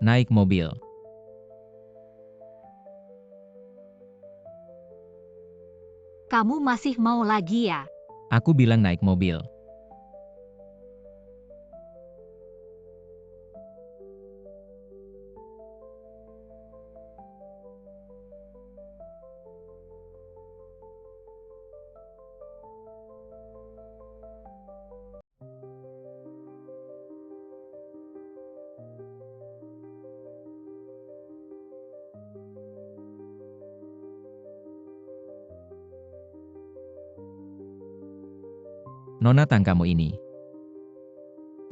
Naik mobil. Kamu masih mau lagi ya? Aku bilang naik mobil. Nona Tang kamu ini.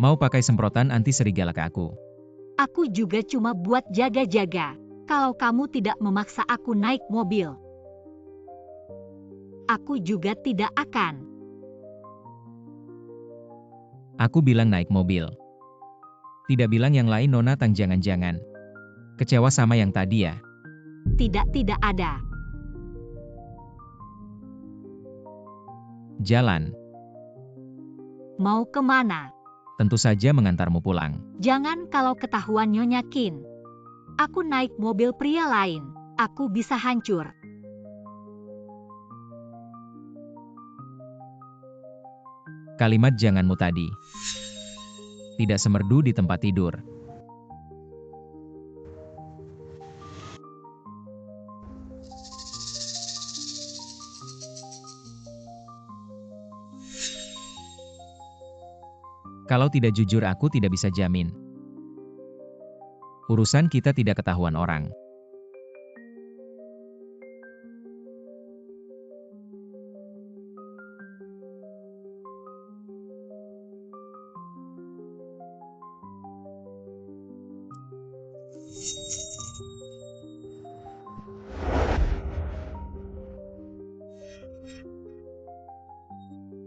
Mau pakai semprotan anti serigala ke aku? Aku juga cuma buat jaga-jaga. Kalau kamu tidak memaksa aku naik mobil, aku juga tidak akan. Aku bilang naik mobil. Tidak bilang yang lain. Nona Tang, jangan-jangan kecewa sama yang tadi ya? Tidak ada. Jalan. Mau kemana? Tentu saja mengantarmu pulang. Jangan kalau ketahuan Nyonya Qin. Aku naik mobil pria lain. Aku bisa hancur. Kalimat janganmu tadi tidak semerdu di tempat tidur. Kalau tidak jujur aku tidak bisa jamin. Urusan kita tidak ketahuan orang.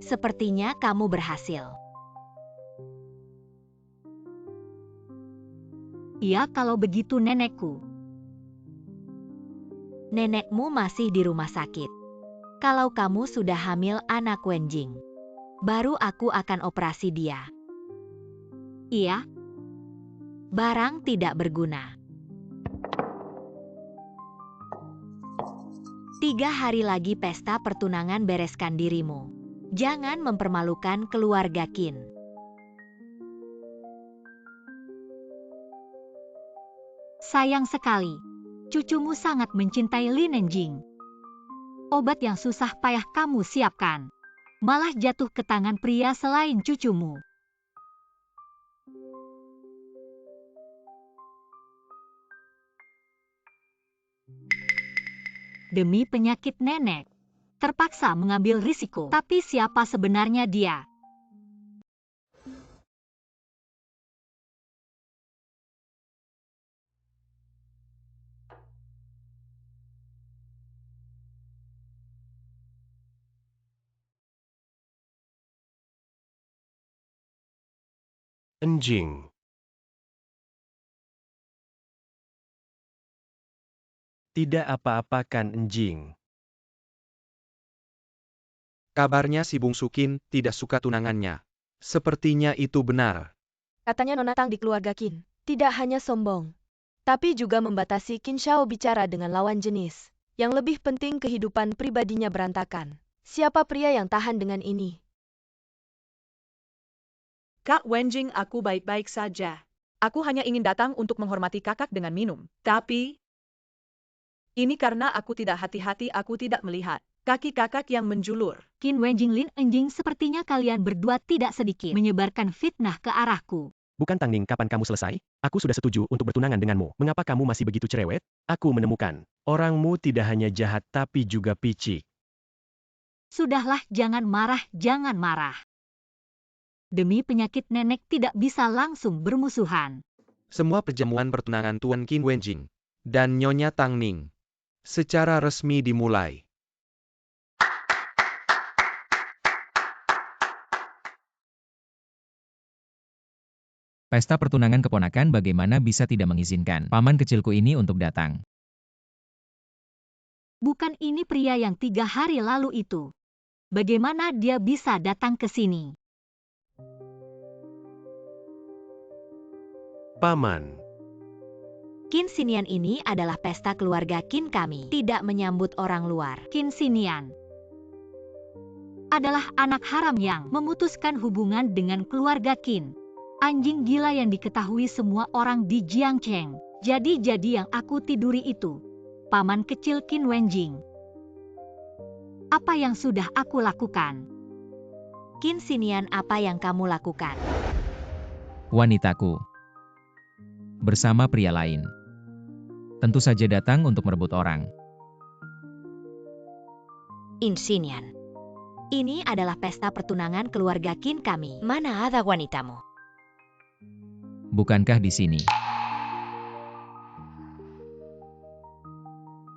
Sepertinya kamu berhasil. Iya, kalau begitu nenekku. Nenekmu masih di rumah sakit. Kalau kamu sudah hamil anak Wenjing, baru aku akan operasi dia. Iya. Barang tidak berguna. 3 hari lagi pesta pertunangan, bereskan dirimu. Jangan mempermalukan keluarga Qin. Sayang sekali, cucumu sangat mencintai Lin Enjing. Obat yang susah payah kamu siapkan, malah jatuh ke tangan pria selain cucumu. Demi penyakit nenek, terpaksa mengambil risiko. Tapi siapa sebenarnya dia? Enjing. Tidak apa-apa kan Enjing? Kabarnya si Bungsu Qin tidak suka tunangannya. Sepertinya itu benar. Katanya Nona Tang di keluarga Qin tidak hanya sombong, tapi juga membatasi Qin Shao bicara dengan lawan jenis. Yang lebih penting, kehidupan pribadinya berantakan. Siapa pria yang tahan dengan ini? Kak Wenjing, aku baik-baik saja. Aku hanya ingin datang untuk menghormati kakak dengan minum. Tapi, ini karena aku tidak hati-hati, aku tidak melihat kaki kakak yang menjulur. Qin Wenjing, Lin Enjing, sepertinya kalian berdua tidak sedikit menyebarkan fitnah ke arahku. Bukan Tang Ning, kapan kamu selesai? Aku sudah setuju untuk bertunangan denganmu. Mengapa kamu masih begitu cerewet? Aku menemukan orangmu tidak hanya jahat tapi juga picik. Sudahlah, jangan marah, jangan marah. Demi penyakit nenek tidak bisa langsung bermusuhan. Semua perjamuan pertunangan Tuan Qin Wenjing dan Nyonya Tang Ning secara resmi dimulai. Pesta pertunangan keponakan, bagaimana bisa tidak mengizinkan paman kecilku ini untuk datang? Bukan ini pria yang 3 hari lalu itu. Bagaimana dia bisa datang ke sini? Paman, Qin Xinian ini adalah pesta keluarga Qin kami, tidak menyambut orang luar. Qin Xinian adalah anak haram yang memutuskan hubungan dengan keluarga Qin. Anjing gila yang diketahui semua orang di Jiangcheng. Jadi yang aku tiduri itu paman kecil Qin Wenjing. Apa yang sudah aku lakukan? Qin Xinian, apa yang kamu lakukan? Wanitaku. Bersama pria lain. Tentu saja datang untuk merebut orang. Qin Xinian, ini adalah pesta pertunangan keluarga Qin kami. Mana ada wanitamu? Bukankah di sini?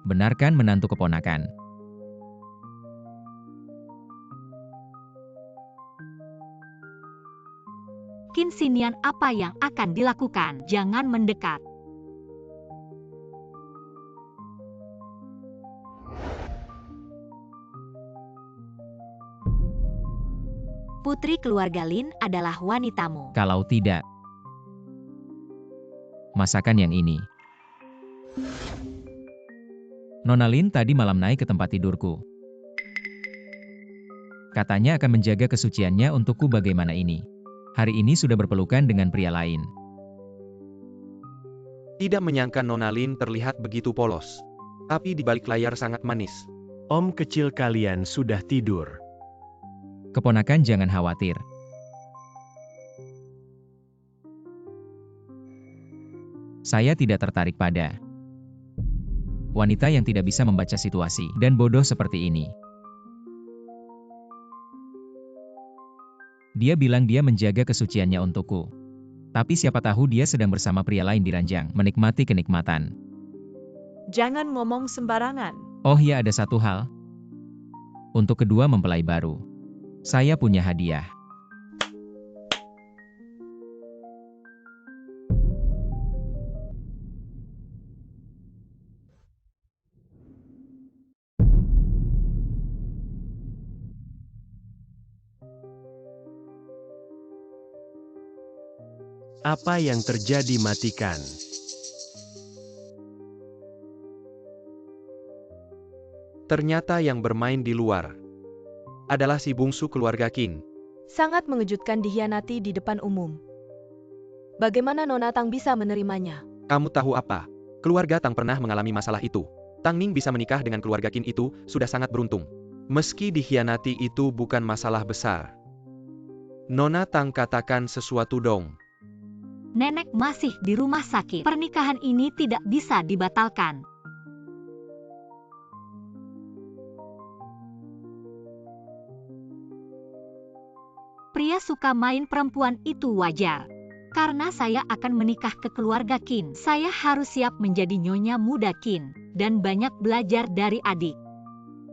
Benarkan menantu keponakan? Qin Xinian, apa yang akan dilakukan? Jangan mendekat. Putri keluarga Lin adalah wanitamu. Kalau tidak, masakan yang ini. Nona Lin tadi malam naik ke tempat tidurku. Katanya akan menjaga kesuciannya untukku. Bagaimana ini? Hari ini sudah berpelukan dengan pria lain. Tidak menyangka Nona Lin terlihat begitu polos. Tapi di balik layar sangat manis. Om kecil kalian sudah tidur. Keponakan jangan khawatir. Saya tidak tertarik pada wanita yang tidak bisa membaca situasi dan bodoh seperti ini. Dia bilang dia menjaga kesuciannya untukku. Tapi siapa tahu dia sedang bersama pria lain di ranjang, menikmati kenikmatan. Jangan ngomong sembarangan. Oh ya, ada satu hal. Untuk kedua mempelai baru, saya punya hadiah. Apa yang terjadi? Matikan. Ternyata yang bermain di luar adalah si bungsu keluarga Qin. Sangat mengejutkan dikhianati di depan umum. Bagaimana Nona Tang bisa menerimanya? Kamu tahu apa? Keluarga Tang pernah mengalami masalah itu. Tang Ning bisa menikah dengan keluarga Qin itu sudah sangat beruntung. Meski dikhianati itu bukan masalah besar. Nona Tang katakan sesuatu dong. Nenek masih di rumah sakit. Pernikahan ini tidak bisa dibatalkan. Pria suka main perempuan itu wajar. Karena saya akan menikah ke keluarga Qin, saya harus siap menjadi nyonya muda Qin dan banyak belajar dari adik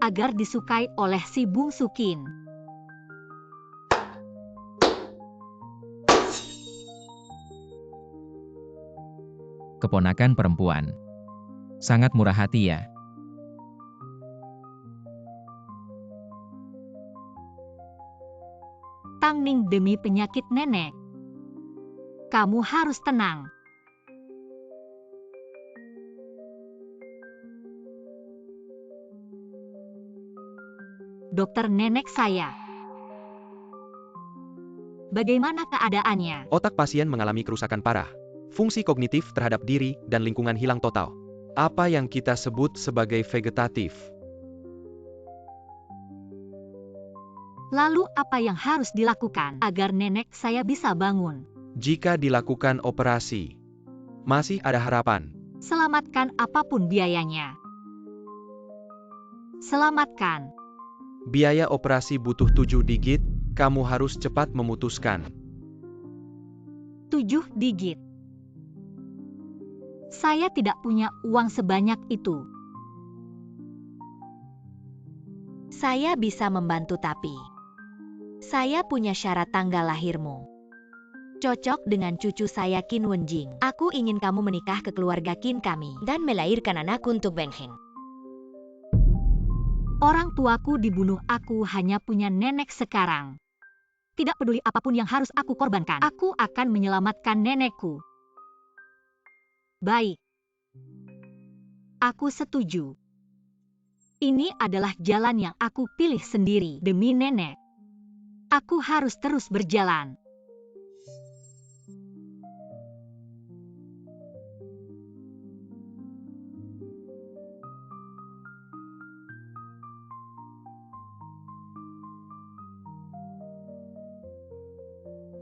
agar disukai oleh si bungsu Qin. Keponakan perempuan. Sangat murah hati ya. Tang Ning, demi penyakit nenek, kamu harus tenang. Dokter, nenek saya, bagaimana keadaannya? Otak pasien mengalami kerusakan parah. Fungsi kognitif terhadap diri dan lingkungan hilang total. Apa yang kita sebut sebagai vegetatif. Lalu apa yang harus dilakukan agar nenek saya bisa bangun? Jika dilakukan operasi, masih ada harapan. Selamatkan apapun biayanya. Selamatkan. Biaya operasi butuh 7 digit, kamu harus cepat memutuskan. 7 digit. Saya tidak punya uang sebanyak itu. Saya bisa membantu, tapi saya punya syarat tanggal lahirmu. Cocok dengan cucu saya Qin Wenjing. Aku ingin kamu menikah ke keluarga Qin kami dan melahirkan anak untuk Wenheng. Orang tuaku dibunuh, aku hanya punya nenek sekarang. Tidak peduli apapun yang harus aku korbankan, aku akan menyelamatkan nenekku. Baik, Aku setuju. Ini adalah jalan yang aku pilih sendiri demi nenek. Aku harus terus berjalan.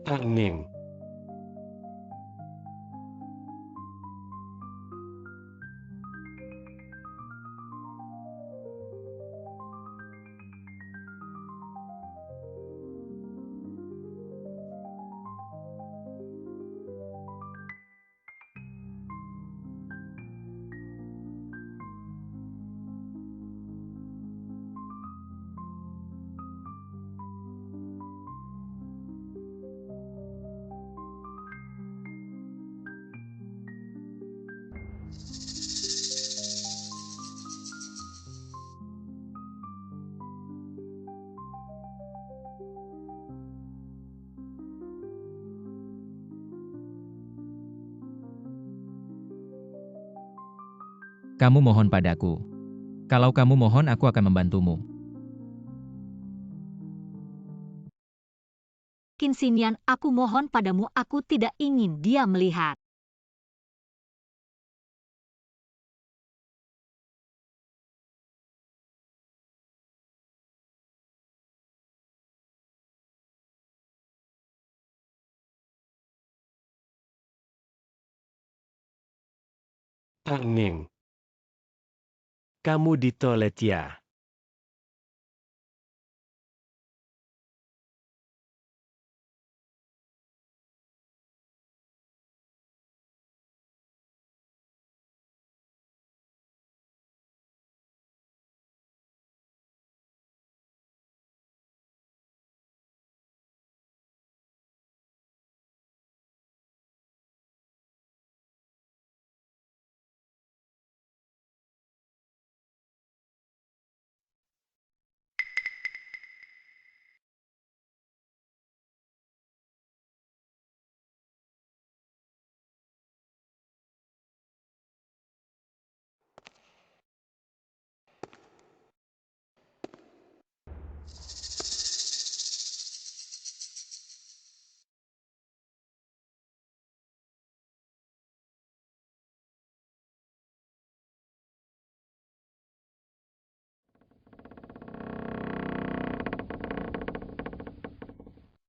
Tang Ning. Kamu mohon padaku. Kalau kamu mohon, aku akan membantumu. Qin Xinyan, aku mohon padamu, aku tidak ingin dia melihat. Tang Ning. Kamu di toilet ya?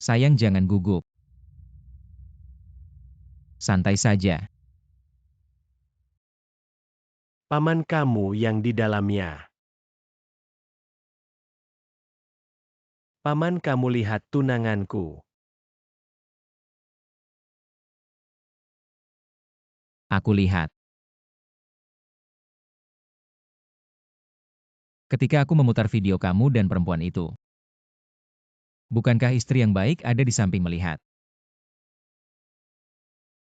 Sayang, jangan gugup. Santai saja. Paman kamu yang di dalamnya. Paman kamu lihat tunanganku. Aku lihat. Ketika aku memutar video kamu dan perempuan itu. Bukankah istri yang baik ada di samping melihat?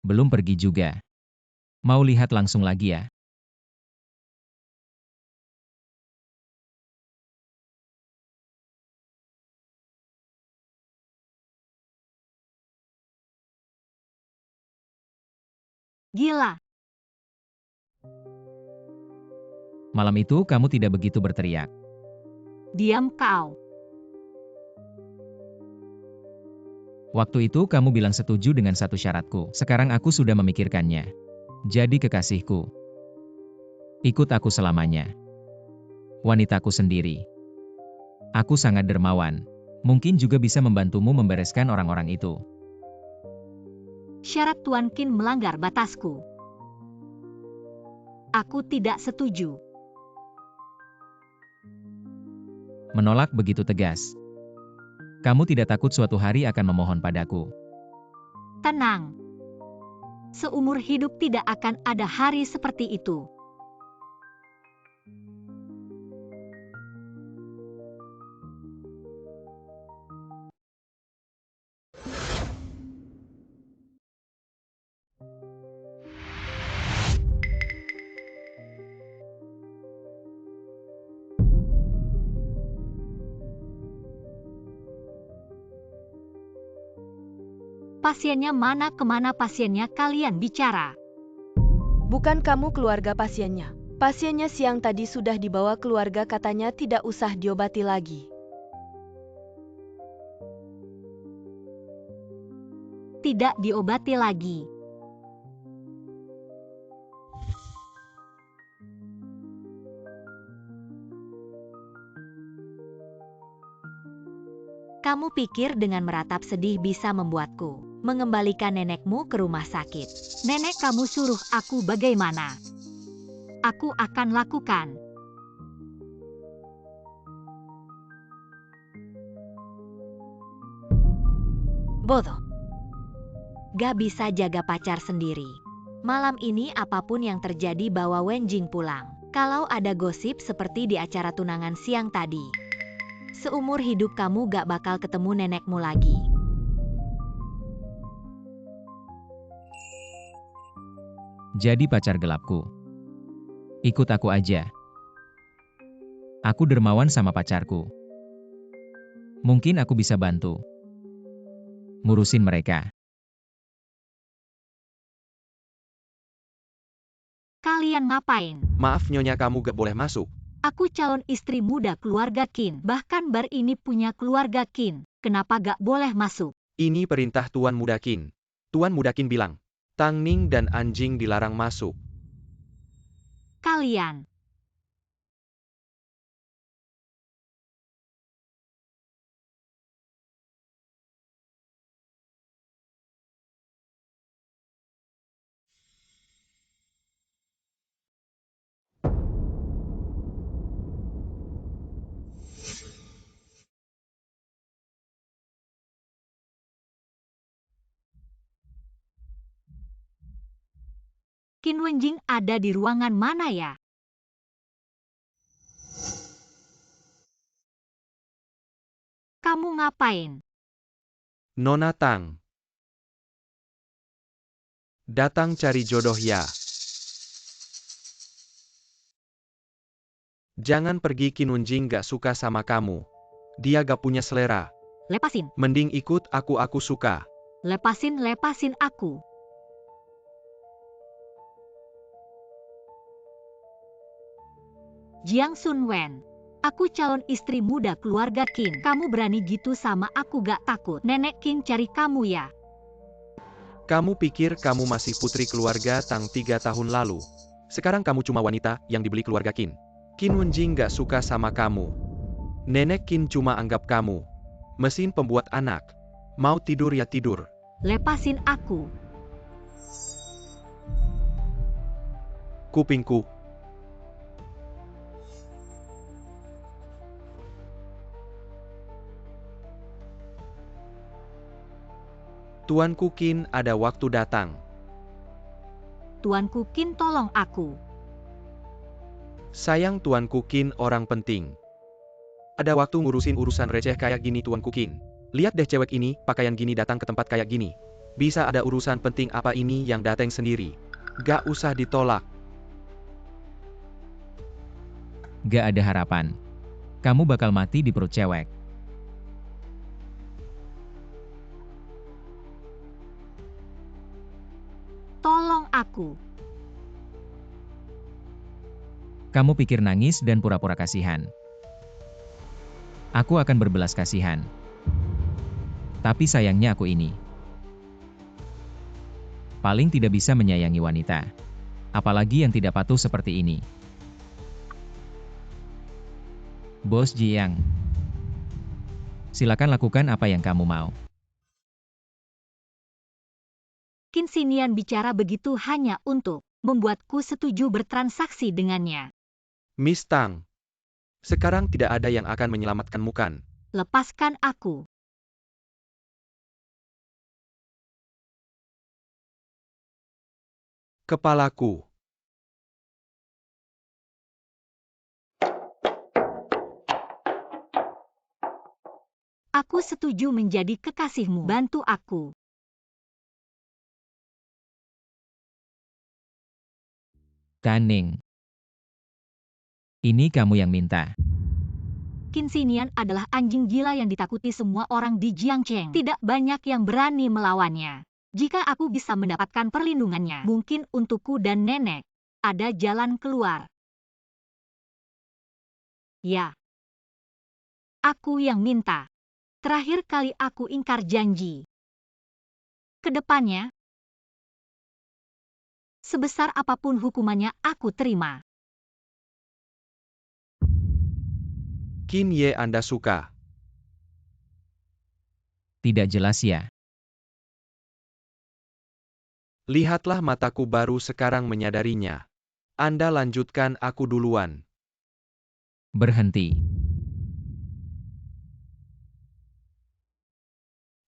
Belum pergi juga. Mau lihat langsung lagi ya? Gila. Malam itu kamu tidak begitu berteriak. Diam kau. Waktu itu kamu bilang setuju dengan satu syaratku. Sekarang aku sudah memikirkannya. Jadi kekasihku. Ikut aku selamanya. Wanitaku sendiri. Aku sangat dermawan. Mungkin juga bisa membantumu membereskan orang-orang itu. Syarat Tuan Qin melanggar batasku. Aku tidak setuju. Menolak begitu tegas. Kamu tidak takut suatu hari akan memohon padaku? Tenang. Seumur hidup tidak akan ada hari seperti itu. Pasiennya mana, kemana pasiennya, kalian bicara. Bukan kamu keluarga pasiennya. Pasiennya siang tadi sudah dibawa keluarga, katanya tidak usah diobati lagi. Tidak diobati lagi. Kamu pikir dengan meratap sedih bisa membuatku mengembalikan nenekmu ke rumah sakit? Nenek kamu suruh aku bagaimana? Aku akan lakukan. Bodoh. Gak bisa jaga pacar sendiri. Malam ini apapun yang terjadi bawa Wenjing pulang. Kalau ada gosip seperti di acara tunangan siang tadi, seumur hidup kamu gak bakal ketemu nenekmu lagi. Jadi pacar gelapku. Ikut aku aja. Aku dermawan sama pacarku. Mungkin aku bisa bantu ngurusin mereka. Kalian ngapain? Maaf Nyonya, kamu gak boleh masuk. Aku calon istri muda keluarga Qin. Bahkan bar ini punya keluarga Qin. Kenapa gak boleh masuk? Ini perintah Tuan Muda Qin. Tuan Muda Qin bilang, Tang Ning dan anjing dilarang masuk. Kalian. Qin Wenjing ada di ruangan mana ya? Kamu ngapain? Nona Tang. Datang cari jodoh ya. Jangan pergi, Qin Wenjing gak suka sama kamu. Dia gak punya selera. Lepasin. Mending ikut aku suka. Lepasin aku. Jiang Sun Wen. Aku calon istri muda keluarga Qin. Kamu berani gitu sama aku gak takut? Nenek Qin cari kamu ya? Kamu pikir kamu masih putri keluarga Tang 3 tahun lalu. Sekarang kamu cuma wanita yang dibeli keluarga Qin. Qin Wenjing gak suka sama kamu. Nenek Qin cuma anggap kamu mesin pembuat anak. Mau tidur ya tidur. Lepasin aku. Kupingku. Tuanku Qin ada waktu datang. Tuanku Qin tolong aku. Sayang Tuanku Qin orang penting. Ada waktu ngurusin urusan receh kayak gini Tuanku Qin. Lihat deh cewek ini, pakaian gini datang ke tempat kayak gini. Bisa ada urusan penting apa ini yang datang sendiri. Gak usah ditolak. Gak ada harapan. Kamu bakal mati di perut cewek. Tolong aku. Kamu pikir nangis dan pura-pura kasihan. Aku akan berbelas kasihan. Tapi sayangnya aku ini paling tidak bisa menyayangi wanita. Apalagi yang tidak patuh seperti ini. Bos Jiang. Silakan lakukan apa yang kamu mau. Qin Xinian bicara begitu hanya untuk membuatku setuju bertransaksi dengannya. Miss Tang. Sekarang tidak ada yang akan menyelamatkanmu kan? Lepaskan aku. Kepalaku. Aku setuju menjadi kekasihmu. Bantu aku. Taning. Ini kamu yang minta. Qin Xinian adalah anjing gila yang ditakuti semua orang di Jiangcheng. Tidak banyak yang berani melawannya. Jika aku bisa mendapatkan perlindungannya, mungkin untukku dan nenek ada jalan keluar. Ya. Aku yang minta. Terakhir kali aku ingkar janji. Kedepannya, sebesar apapun hukumannya aku terima. Qin Ye Anda suka. Tidak jelas ya. Lihatlah mataku baru sekarang menyadarinya. Anda lanjutkan, aku duluan. Berhenti.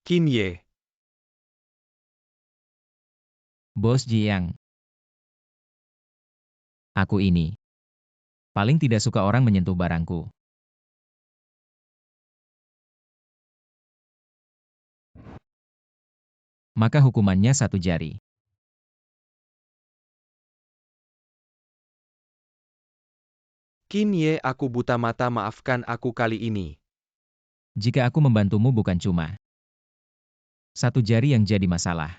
Qin Ye. Bos Jiang. Aku ini. Paling tidak suka orang menyentuh barangku. Maka hukumannya 1 jari. Qin Ye, aku buta mata, maafkan aku kali ini. Jika aku membantumu bukan cuma 1 jari yang jadi masalah.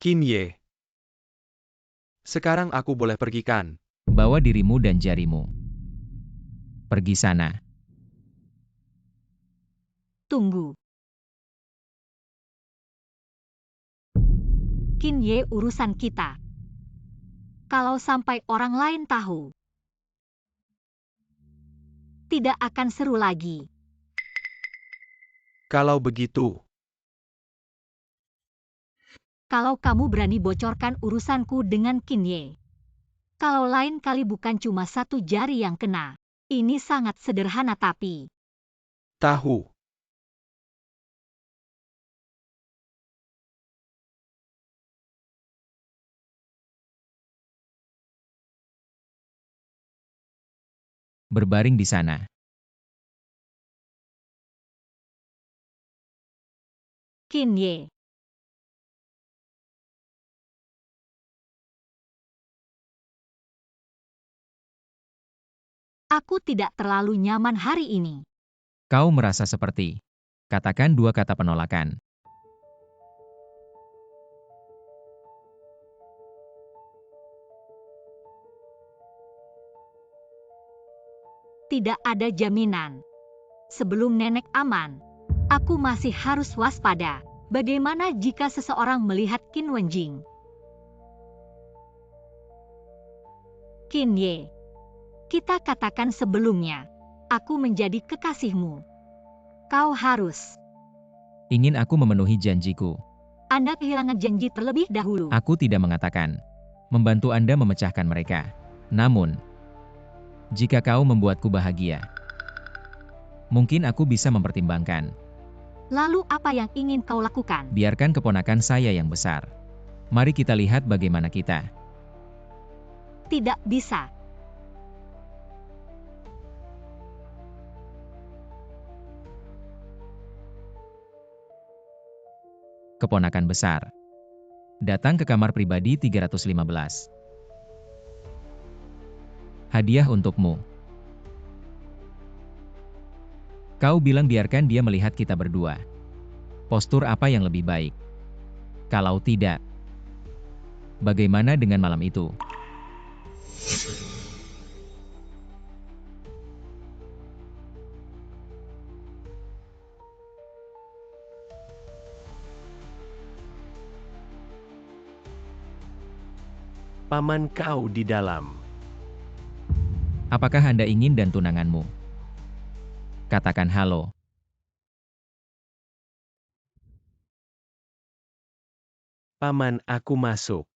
Qin Ye. Sekarang aku boleh pergi kan? Bawa dirimu dan jarimu. Pergi sana. Tunggu. Qin Ye, urusan kita. Kalau sampai orang lain tahu, tidak akan seru lagi. Kalau begitu, Kalau kamu berani bocorkan urusanku dengan Qin Ye. Kalau lain kali bukan cuma 1 jari yang kena. Ini sangat sederhana tapi. tahu. Berbaring di sana. Qin Ye. Aku tidak terlalu nyaman hari ini. Kau merasa seperti. Katakan 2 kata penolakan. Tidak ada jaminan. Sebelum nenek aman, aku masih harus waspada. Bagaimana jika seseorang melihat Qin Wenjing? Qin Ye. Kita katakan sebelumnya, aku menjadi kekasihmu. Kau harus. Ingin aku memenuhi janjiku. Anda kehilangan janji terlebih dahulu. Aku tidak mengatakan membantu Anda memecahkan mereka. Namun, jika kau membuatku bahagia, mungkin aku bisa mempertimbangkan. Lalu apa yang ingin kau lakukan? Biarkan keponakan saya yang besar. Mari kita lihat bagaimana kita. Tidak bisa. Keponakan besar. Datang ke kamar pribadi 315. Hadiah untukmu. Kau bilang biarkan dia melihat kita berdua. Postur apa yang lebih baik? Kalau tidak, bagaimana dengan malam itu? Paman kau di dalam. Apakah Anda ingin dan tunanganmu? Katakan halo. Paman, aku masuk.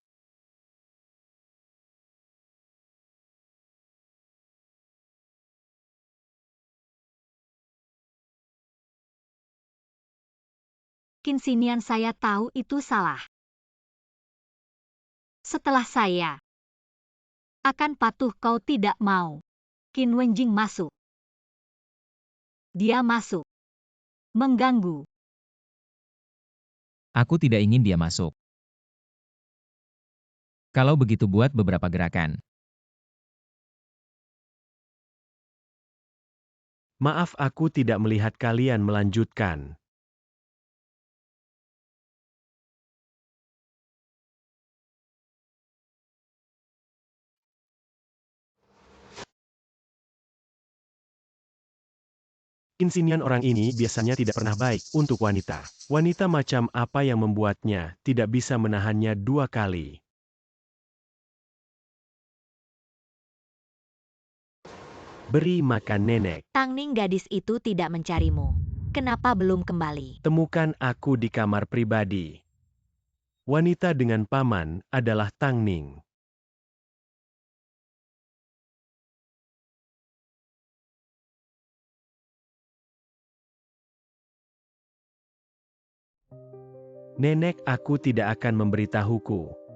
Qin Sinian, saya tahu itu salah. Setelah saya akan patuh, kau tidak mau. Qin Wenjing masuk. Dia masuk. Mengganggu. Aku tidak ingin dia masuk. Kalau begitu buat beberapa gerakan. Maaf, aku tidak melihat kalian melanjutkan. Insinian orang ini biasanya tidak pernah baik untuk wanita. Wanita macam apa yang membuatnya tidak bisa menahannya 2 kali? Beri makan nenek. Tangning, gadis itu tidak mencarimu. Kenapa belum kembali? Temukan aku di kamar pribadi. Wanita dengan paman adalah Tangning. Nenek, aku tidak akan memberitahuku.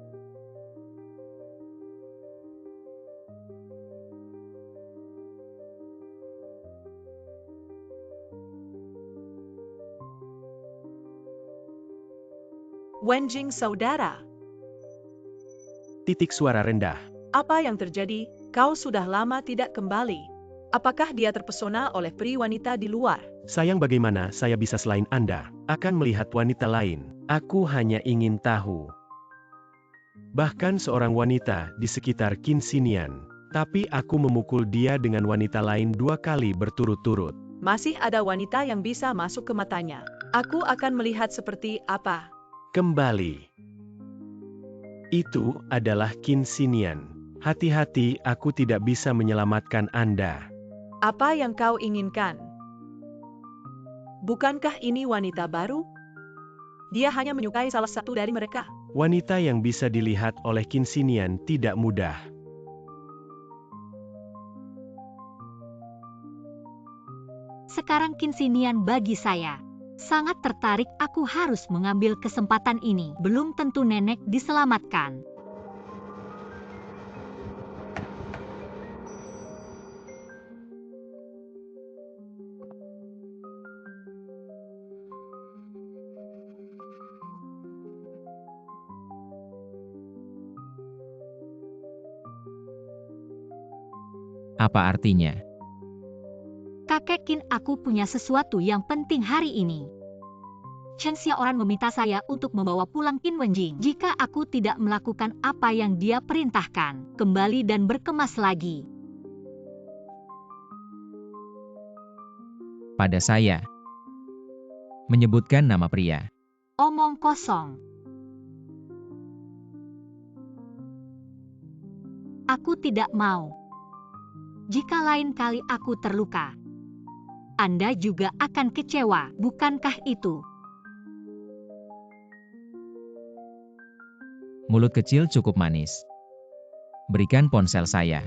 Wenjing saudara, Titik suara rendah. apa yang terjadi? Kau sudah lama tidak kembali. Apakah dia terpesona oleh peri wanita di luar? Sayang, bagaimana saya bisa selain Anda akan melihat wanita lain? Aku hanya ingin tahu. Bahkan seorang wanita di sekitar Kinsinian. Tapi aku memukul dia dengan wanita lain 2 kali berturut-turut. Masih ada wanita yang bisa masuk ke matanya. Aku akan melihat seperti apa. Kembali. Itu adalah Kinsinian. Hati-hati, aku tidak bisa menyelamatkan Anda. Apa yang kau inginkan? Bukankah ini wanita baru? Dia hanya menyukai salah satu dari mereka. Wanita yang bisa dilihat oleh Kinsinian tidak mudah. Sekarang Kinsinian bagi saya. Sangat tertarik, aku harus mengambil kesempatan ini. Belum tentu nenek diselamatkan. Apa artinya? Kakek Qin, aku punya sesuatu yang penting hari ini. Chen Xiaoran meminta saya untuk membawa pulang Qin Wenjing. Jika aku tidak melakukan apa yang dia perintahkan, kembali dan berkemas lagi. Pada saya. Menyebutkan nama pria. Omong kosong. Aku tidak mau. Jika lain kali aku terluka, Anda juga akan kecewa, bukankah itu? Mulut kecil cukup manis. Berikan ponsel saya.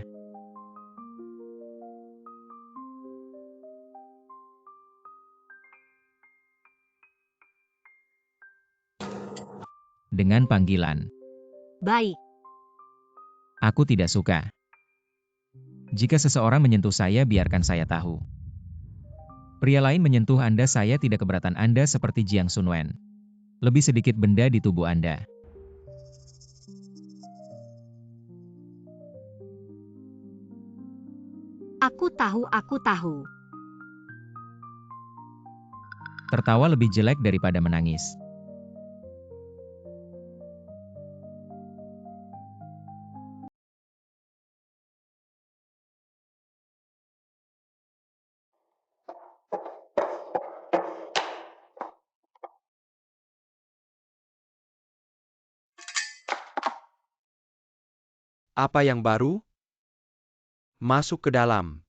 Dengan panggilan. Baik. Aku tidak suka. Jika seseorang menyentuh saya, biarkan saya tahu. Pria lain menyentuh Anda, saya tidak keberatan. Anda seperti Jiang Sunwen. Lebih sedikit benda di tubuh Anda. Aku tahu. Tertawa lebih jelek daripada menangis. Apa yang baru? Masuk ke dalam.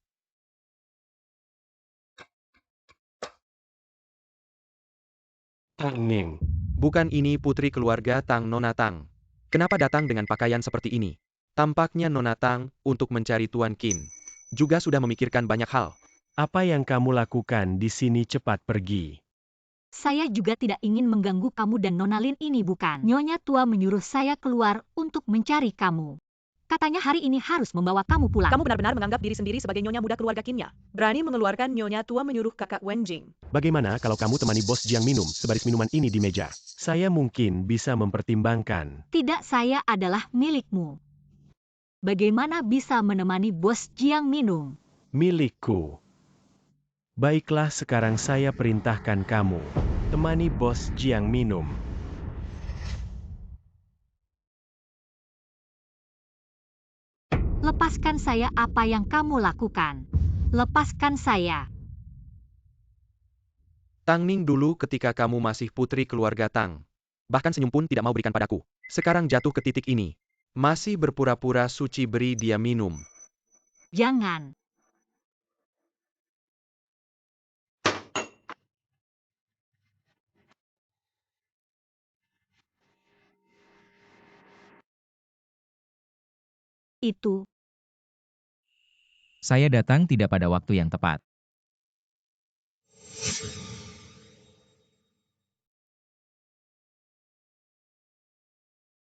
Tangning. Bukan ini putri keluarga Tang, Nona Tang. Kenapa datang dengan pakaian seperti ini? Tampaknya Nona Tang, untuk mencari Tuan Qin, juga sudah memikirkan banyak hal. Apa yang kamu lakukan di sini? Cepat pergi. Saya juga tidak ingin mengganggu kamu dan Nona Lin ini, bukan? Nyonya tua menyuruh saya keluar untuk mencari kamu. Katanya hari ini harus membawa kamu pulang. Kamu benar-benar menganggap diri sendiri sebagai nyonya muda keluarga Qin ya? Berani mengeluarkan nyonya tua menyuruh kakak Wenjing. Bagaimana kalau kamu temani bos Jiang minum sebaris minuman ini di meja? Saya mungkin bisa mempertimbangkan. Tidak, saya adalah milikmu. Bagaimana bisa menemani bos Jiang minum? Milikku. Baiklah, sekarang saya perintahkan kamu. Temani bos Jiang minum. Lepaskan saya, apa yang kamu lakukan? Lepaskan saya. Tang Ning dulu ketika kamu masih putri keluarga Tang. Bahkan senyum pun tidak mau berikan padaku. Sekarang jatuh ke titik ini. Masih berpura-pura suci, beri dia minum. Jangan. Itu. Saya datang tidak pada waktu yang tepat.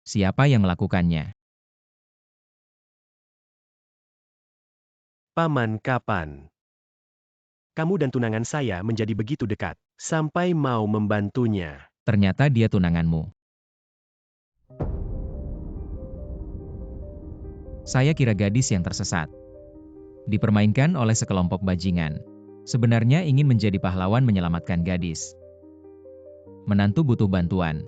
Siapa yang melakukannya? Paman, kapan? Kamu dan tunangan saya menjadi begitu dekat, sampai mau membantunya. Ternyata dia tunanganmu. Saya kira gadis yang tersesat. Dipermainkan oleh sekelompok bajingan. Sebenarnya ingin menjadi pahlawan menyelamatkan gadis. Menantu butuh bantuan.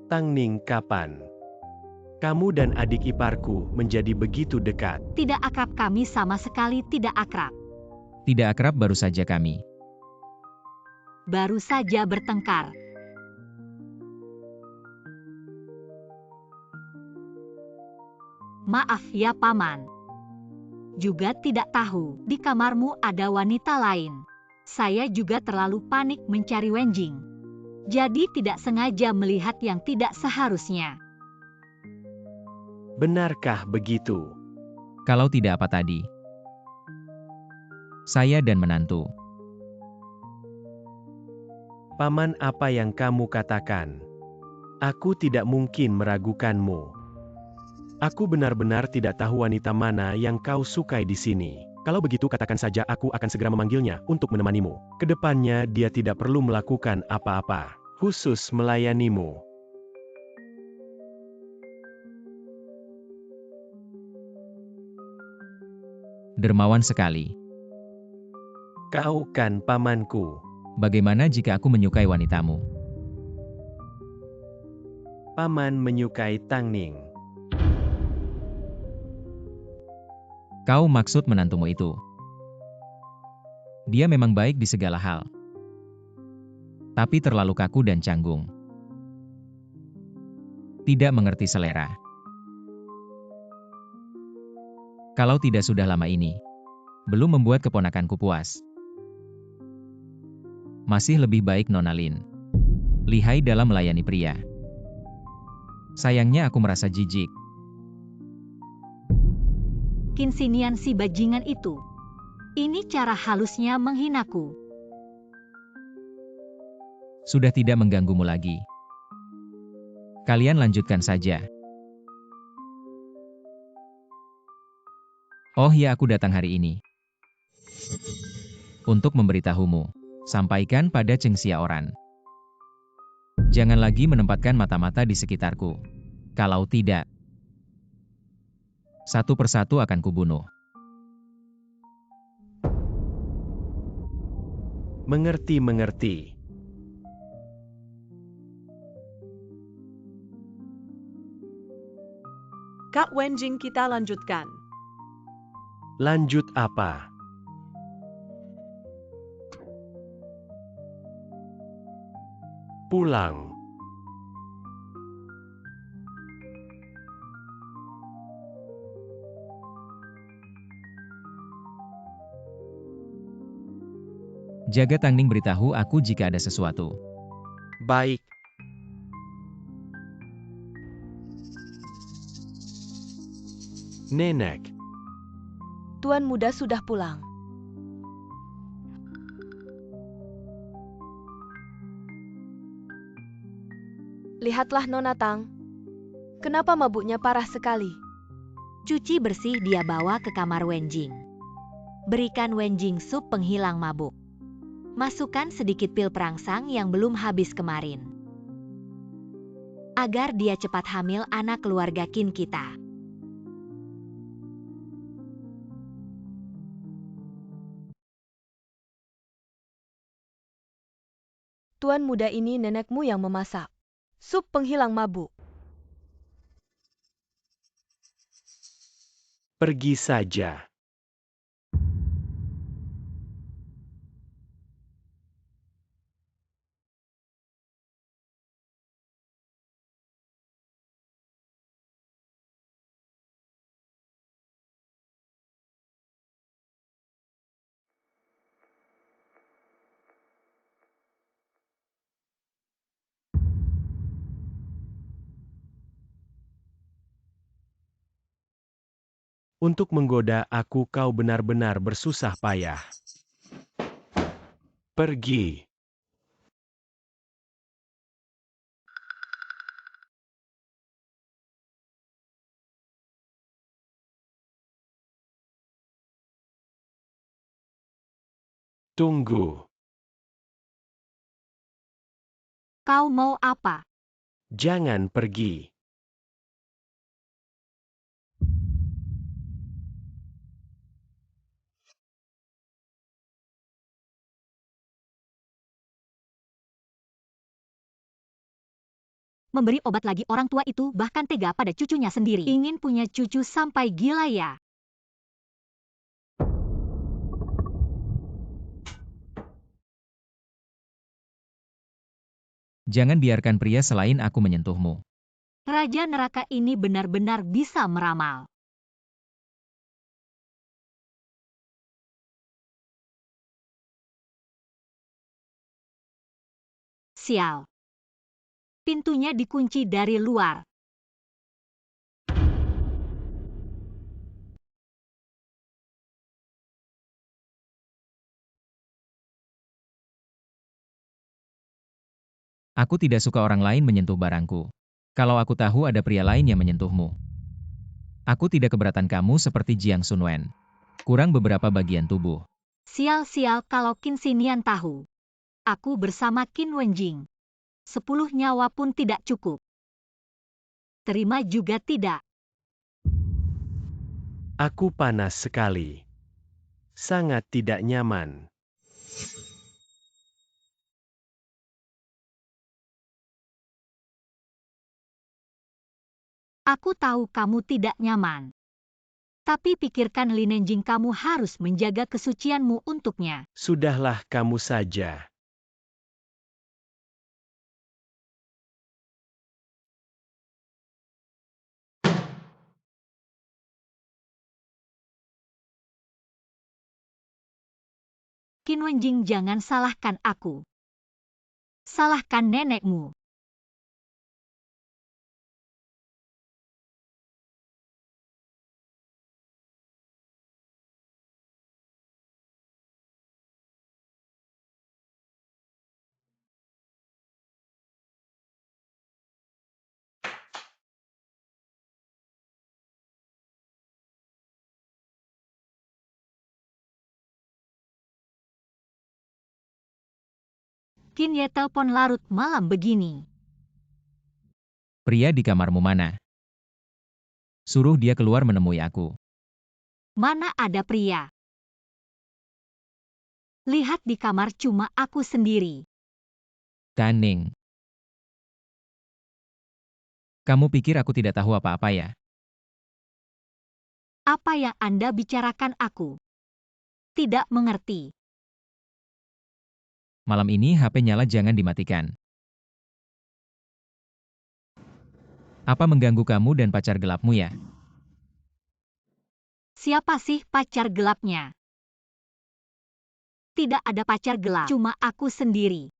Tang Ning, kapan? Kamu dan adik iparku menjadi begitu dekat. Tidak akrab, kami sama sekali tidak akrab. Tidak akrab, baru saja kami. Baru saja bertengkar. Maaf ya, Paman. Juga tidak tahu, di kamarmu ada wanita lain. Saya juga terlalu panik mencari Wenjing. Jadi tidak sengaja melihat yang tidak seharusnya. Benarkah begitu? Kalau tidak, apa tadi? Saya dan menantu. Paman, apa yang kamu katakan? Aku tidak mungkin meragukanmu. Aku benar-benar tidak tahu wanita mana yang kau sukai di sini. Kalau begitu, katakan saja, aku akan segera memanggilnya untuk menemanimu. Kedepannya dia tidak perlu melakukan apa-apa, khusus melayanimu. Dermawan sekali. Kau kan pamanku. Bagaimana jika aku menyukai wanitamu? Paman menyukai Tang Ning. Kau maksud menantumu itu? Dia memang baik di segala hal. Tapi terlalu kaku dan canggung. Tidak mengerti selera. Kalau tidak sudah lama ini, belum membuat keponakanku puas. Masih lebih baik Nona Lin. Lihai dalam melayani pria. Sayangnya aku merasa jijik. Kinsinian si bajingan itu. Ini cara halusnya menghinaku. Sudah tidak mengganggumu lagi. Kalian lanjutkan saja. Oh ya, aku datang hari ini untuk memberitahumu. Sampaikan pada Cheng Xiaoran. Jangan lagi menempatkan mata-mata di sekitarku. Kalau tidak, satu persatu akan kubunuh. Mengerti. Kak Wenjing, kita lanjutkan. Lanjut apa? Pulang. Jaga Tang Ning, beritahu aku jika ada sesuatu. Baik. Nenek. Tuan muda sudah pulang. Lihatlah Nona Tang. Kenapa mabuknya parah sekali? Cuci bersih dia bawa ke kamar Wenjing. Berikan Wenjing sup penghilang mabuk. Masukkan sedikit pil perangsang yang belum habis kemarin. Agar dia cepat hamil anak keluarga Qin kita. Tuan muda ini nenekmu yang memasak. Sup penghilang mabuk. Pergi saja. Untuk menggoda aku kau benar-benar bersusah payah. Pergi. Tunggu. Kau mau apa? Jangan pergi. Memberi obat lagi orang tua itu bahkan tega pada cucunya sendiri. Ingin punya cucu sampai gila ya? Jangan biarkan pria selain aku menyentuhmu. Raja neraka ini benar-benar bisa meramal. Sial. Pintunya dikunci dari luar. Aku tidak suka orang lain menyentuh barangku. Kalau aku tahu ada pria lain yang menyentuhmu. Aku tidak keberatan kamu seperti Jiang Sunwen. Kurang beberapa bagian tubuh. Sial-sial kalau Qin Xinian tahu. Aku bersama Qin Wenjing. 10 nyawa pun tidak cukup. Terima juga tidak. Aku panas sekali. Sangat tidak nyaman. Aku tahu kamu tidak nyaman. Tapi pikirkan Li Nenjing, kamu harus menjaga kesucianmu untuknya. Sudahlah kamu saja. Qin Wenjing, jangan salahkan aku. Salahkan nenekmu. Qin Ye telepon larut malam begini. Pria di kamarmu mana? Suruh dia keluar menemui aku. Mana ada pria? Lihat di kamar cuma aku sendiri. Taning. Kamu pikir aku tidak tahu apa-apa ya? Apa yang Anda bicarakan aku? Tidak mengerti. Malam ini HP nyala, jangan dimatikan. Apa mengganggu kamu dan pacar gelapmu ya? Siapa sih pacar gelapnya? Tidak ada pacar gelap, cuma aku sendiri.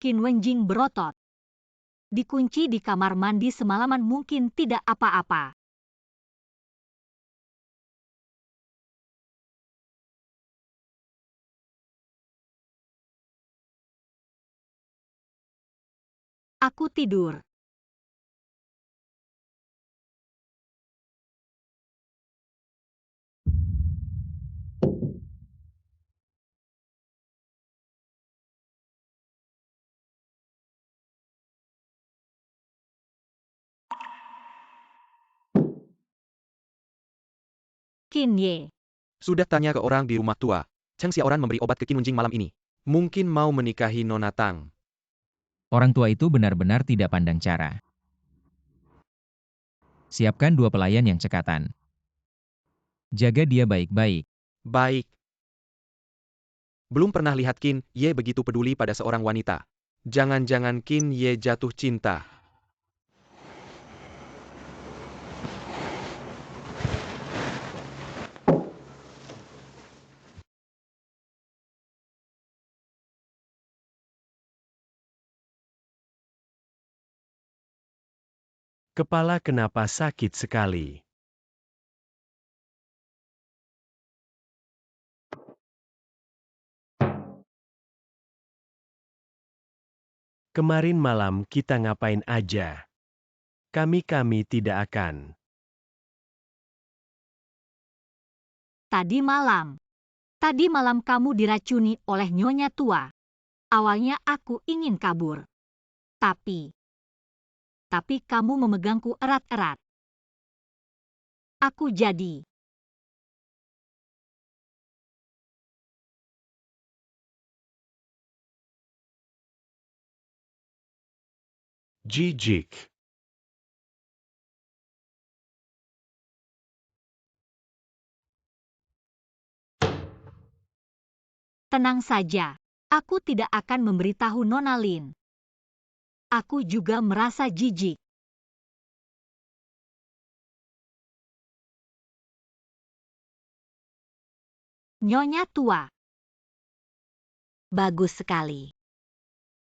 Qin Wenjing berotot. Dikunci di kamar mandi semalaman mungkin tidak apa-apa. Aku tidur. Qin Ye. Sudah tanya ke orang di rumah tua. Cheng Xiaoran memberi obat ke Qin Wenjing malam ini. Mungkin mau menikahi Nona Tang. Orang tua itu benar-benar tidak pandang cara. Siapkan 2 pelayan yang cekatan. Jaga dia baik-baik. Baik. Belum pernah lihat Qin Ye begitu peduli pada seorang wanita. Jangan-jangan Qin Ye jatuh cinta. Kepala kenapa sakit sekali? Kemarin malam kita ngapain aja? Kami tidak akan. Tadi malam kamu diracuni oleh Nyonya Tua. Awalnya aku ingin kabur. Tapi kamu memegangku erat-erat. Aku jadi. Jijik. Tenang saja. Aku tidak akan memberitahu Nona Lin. Aku juga merasa jijik. Nyonya Tua. Bagus sekali.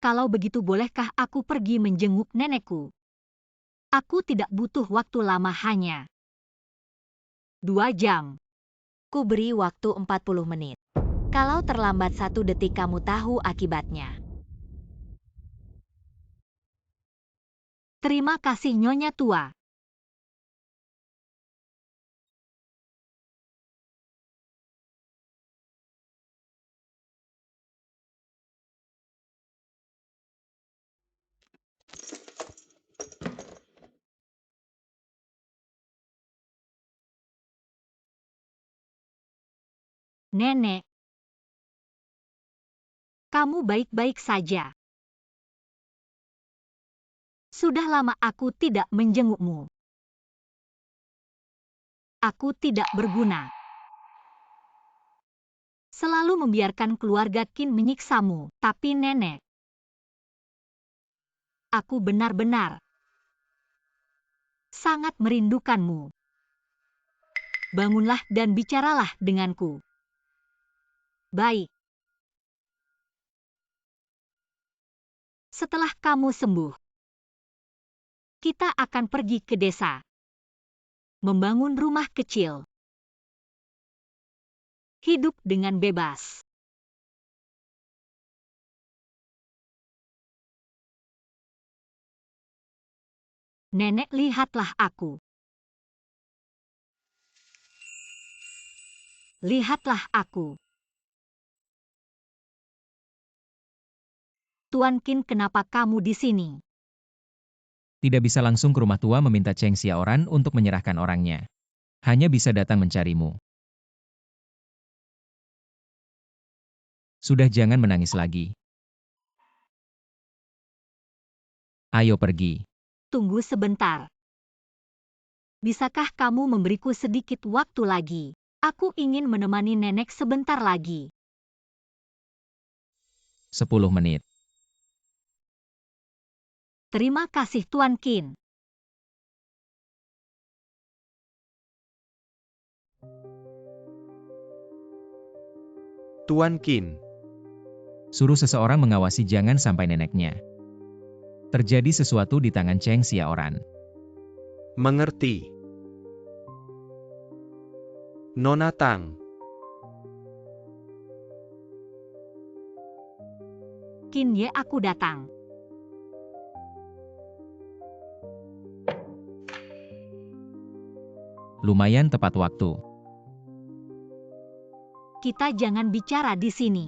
Kalau begitu bolehkah aku pergi menjenguk nenekku? Aku tidak butuh waktu lama, hanya 2 jam. Ku beri waktu 40 menit. Kalau terlambat 1 detik kamu tahu akibatnya. Terima kasih Nyonya Tua. Nenek, kamu baik-baik saja. Sudah lama aku tidak menjengukmu. Aku tidak berguna. Selalu membiarkan keluarga Qin menyiksamu, tapi nenek, aku benar-benar sangat merindukanmu. Bangunlah dan bicaralah denganku. Baik. Setelah kamu sembuh, kita akan pergi ke desa. Membangun rumah kecil. Hidup dengan bebas. Nenek, lihatlah aku. Lihatlah aku. Tuan Qin, kenapa kamu di sini? Tidak bisa langsung ke rumah tua meminta Cheng Xiaoran untuk menyerahkan orangnya. Hanya bisa datang mencarimu. Sudah, jangan menangis lagi. Ayo pergi. Tunggu sebentar. Bisakah kamu memberiku sedikit waktu lagi? Aku ingin menemani nenek sebentar lagi. 10 menit. Terima kasih Tuan Qin. Tuan Qin. Suruh seseorang mengawasi jangan sampai neneknya terjadi sesuatu di tangan Cheng Xiaoran. Mengerti. Nona Tang. Qin Ye, aku datang. Lumayan tepat waktu. Kita jangan bicara di sini.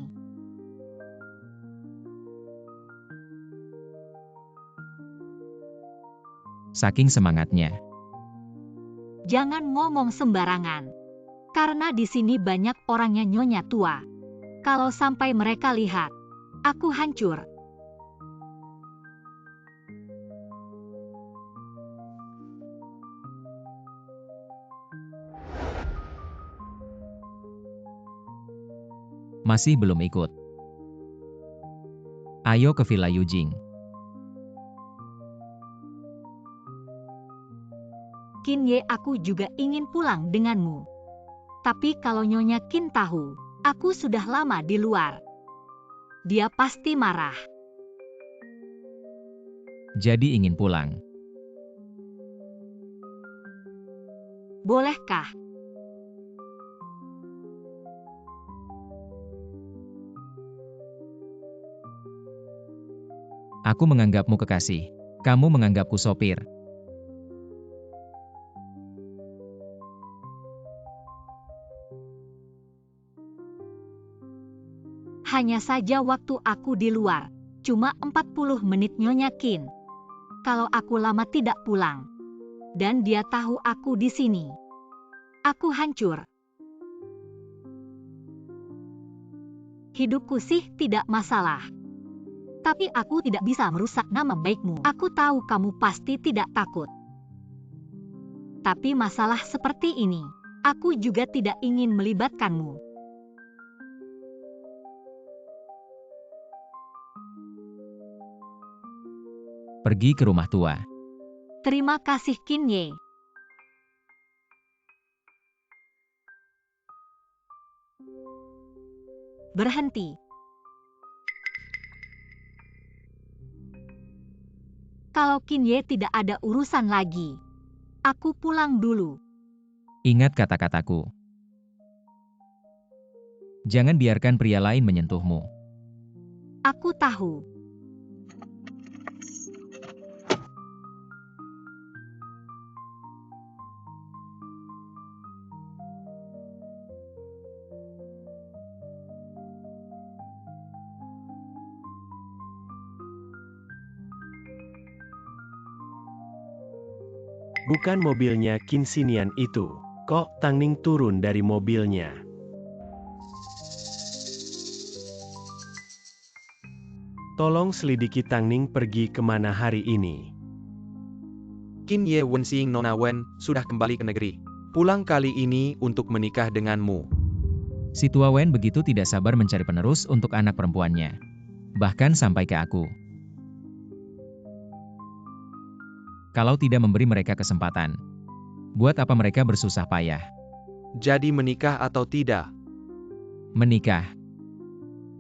Saking semangatnya. Jangan ngomong sembarangan. Karena di sini banyak orangnya nyonya tua. Kalau sampai mereka lihat, aku hancur. Masih belum ikut. Ayo ke Villa Yujing. Qin Ye, aku juga ingin pulang denganmu. Tapi kalau Nyonya Qin tahu, aku sudah lama di luar. Dia pasti marah. Jadi ingin pulang. Bolehkah? Aku menganggapmu kekasih. Kamu menganggapku sopir. Hanya saja waktu aku di luar, cuma 40 menit Nyonya Qin. Kalau aku lama tidak pulang, dan dia tahu aku di sini, aku hancur. Hidupku sih tidak masalah. Tapi aku tidak bisa merusak nama baikmu. Aku tahu kamu pasti tidak takut. Tapi masalah seperti ini, aku juga tidak ingin melibatkanmu. Pergi ke rumah tua. Terima kasih Qin Ye. Berhenti. Kalau Qin Ye tidak ada urusan lagi, aku pulang dulu. Ingat kata-kataku. Jangan biarkan pria lain menyentuhmu. Aku tahu. Bukan mobilnya Qin Xinian itu. Kok Tang Ning turun dari mobilnya? Tolong selidiki Tang Ning pergi kemana hari ini. Qin Ye Wenxing Nona Wen sudah kembali ke negeri. Pulang kali ini untuk menikah denganmu. Si tua Wen begitu tidak sabar mencari penerus untuk anak perempuannya. Bahkan sampai ke aku. Kalau tidak memberi mereka kesempatan, buat apa mereka bersusah payah? Jadi menikah atau tidak? Menikah.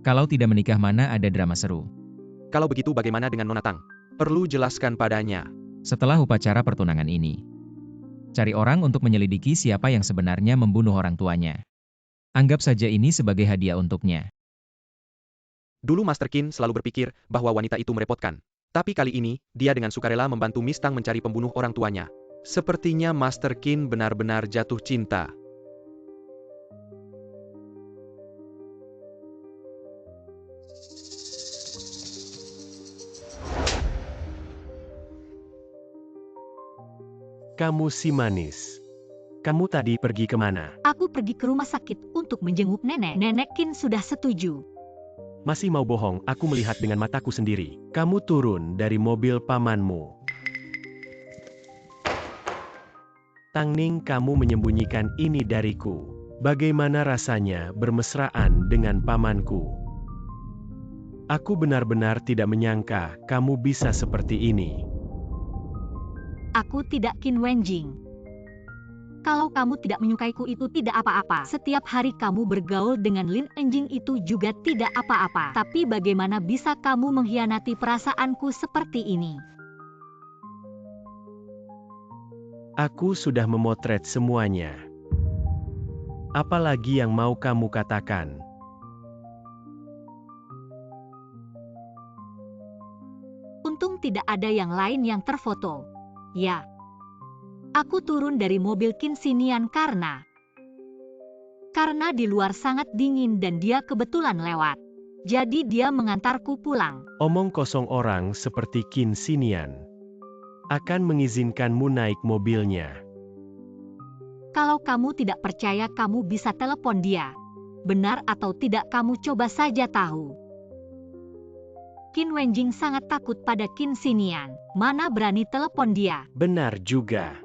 Kalau tidak menikah mana ada drama seru? Kalau begitu bagaimana dengan Nona Tang? Perlu jelaskan padanya. Setelah upacara pertunangan ini, cari orang untuk menyelidiki siapa yang sebenarnya membunuh orang tuanya. Anggap saja ini sebagai hadiah untuknya. Dulu Master Qin selalu berpikir bahwa wanita itu merepotkan. Tapi kali ini, dia dengan sukarela membantu Miss Tang mencari pembunuh orang tuanya. Sepertinya Master Qin benar-benar jatuh cinta. Kamu si manis. Kamu tadi pergi kemana? Aku pergi ke rumah sakit untuk menjenguk nenek. Nenek Qin sudah setuju. Masih mau bohong, aku melihat dengan mataku sendiri. Kamu turun dari mobil pamanmu. Tang Ning, kamu menyembunyikan ini dariku. Bagaimana rasanya bermesraan dengan pamanku? Aku benar-benar tidak menyangka kamu bisa seperti ini. Aku tidak Qin Wenjing. Kalau kamu tidak menyukaiku itu tidak apa-apa. Setiap hari kamu bergaul dengan Lin Enjing itu juga tidak apa-apa. Tapi bagaimana bisa kamu mengkhianati perasaanku seperti ini? Aku sudah memotret semuanya. Apalagi yang mau kamu katakan? Untung tidak ada yang lain yang terfoto. Ya. Aku turun dari mobil Qin Xinian karena di luar sangat dingin dan dia kebetulan lewat. Jadi dia mengantarku pulang. Omong kosong, orang seperti Qin Xinian akan mengizinkanmu naik mobilnya. Kalau kamu tidak percaya, kamu bisa telepon dia. Benar atau tidak, kamu coba saja tahu. Qin Wenjing sangat takut pada Qin Xinian. Mana berani telepon dia. Benar juga.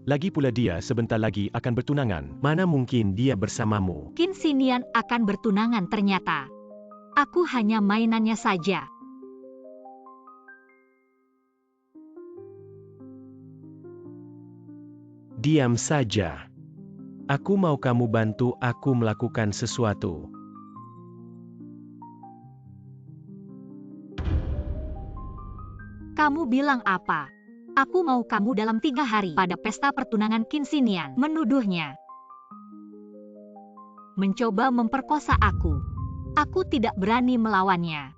Lagi pula dia sebentar lagi akan bertunangan. Mana mungkin dia bersamamu? Qin Xinian akan bertunangan ternyata. Aku hanya mainannya saja. Diam saja. Aku mau kamu bantu aku melakukan sesuatu. Kamu bilang apa? Aku mau kamu dalam 3 hari pada pesta pertunangan Qin Xinian, menuduhnya. Mencoba memperkosa aku. Aku tidak berani melawannya.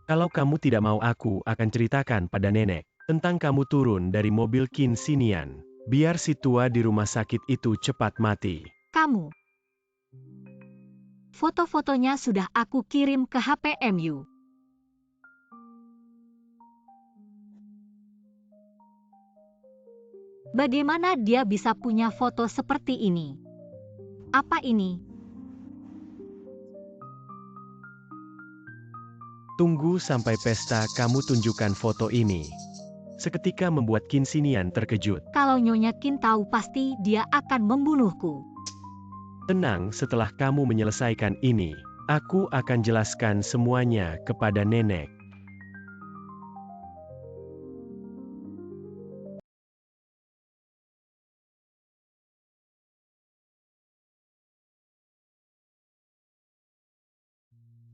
Kalau kamu tidak mau, aku akan ceritakan pada nenek tentang kamu turun dari mobil Qin Xinian. Biar si tua di rumah sakit itu cepat mati. Kamu. Foto-fotonya sudah aku kirim ke HPMU. Bagaimana dia bisa punya foto seperti ini? Apa ini? Tunggu sampai pesta kamu tunjukkan foto ini. Seketika membuat Qin Xinian terkejut. Kalau Nyonya Qin tahu, pasti dia akan membunuhku. Tenang, setelah kamu menyelesaikan ini, aku akan jelaskan semuanya kepada nenek.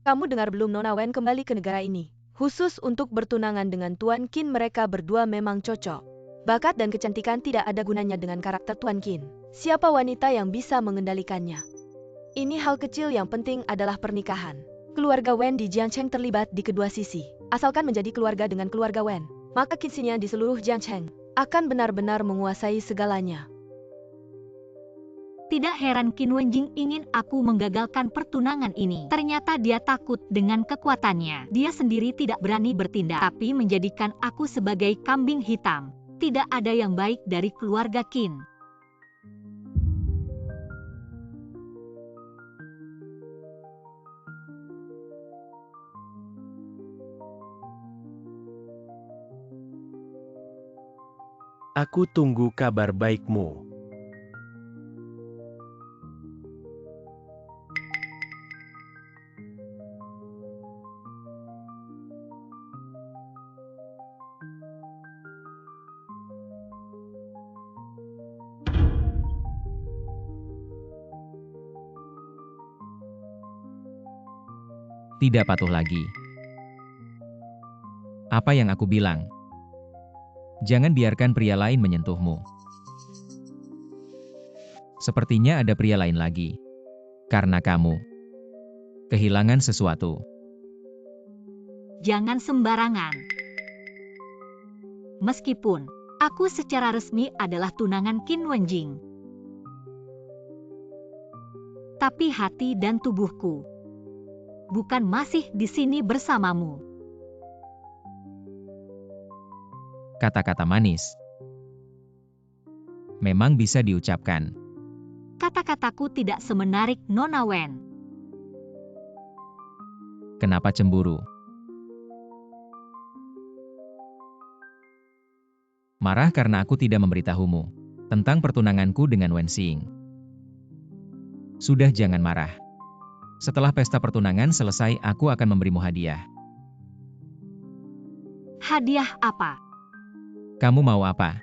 Kamu dengar belum? Nona Wen kembali ke negara ini. Khusus untuk bertunangan dengan Tuan Qin, mereka berdua memang cocok. Bakat dan kecantikan tidak ada gunanya dengan karakter Tuan Qin. Siapa wanita yang bisa mengendalikannya? Ini hal kecil, yang penting adalah pernikahan. Keluarga Wen di Jiangcheng terlibat di kedua sisi. Asalkan menjadi keluarga dengan keluarga Wen, maka Qin Xinian di seluruh Jiangcheng akan benar-benar menguasai segalanya. Tidak heran Qin Wenjing ingin aku menggagalkan pertunangan ini. Ternyata dia takut dengan kekuatannya. Dia sendiri tidak berani bertindak, tapi menjadikan aku sebagai kambing hitam. Tidak ada yang baik dari keluarga Qin. Aku tunggu kabar baikmu. Tidak patuh lagi. Apa yang aku bilang? Jangan biarkan pria lain menyentuhmu. Sepertinya ada pria lain lagi. Karena kamu kehilangan sesuatu. Jangan sembarangan. Meskipun aku secara resmi adalah tunangan Qin Wenjing, tapi hati dan tubuhku bukan masih di sini bersamamu. Kata-kata manis memang bisa diucapkan. Kata-kataku tidak semenarik Nona Wen. Kenapa cemburu? Marah karena aku tidak memberitahumu tentang pertunanganku dengan Wen Xing. Sudah, jangan marah. Setelah pesta pertunangan selesai, aku akan memberimu hadiah. Hadiah apa? Kamu mau apa?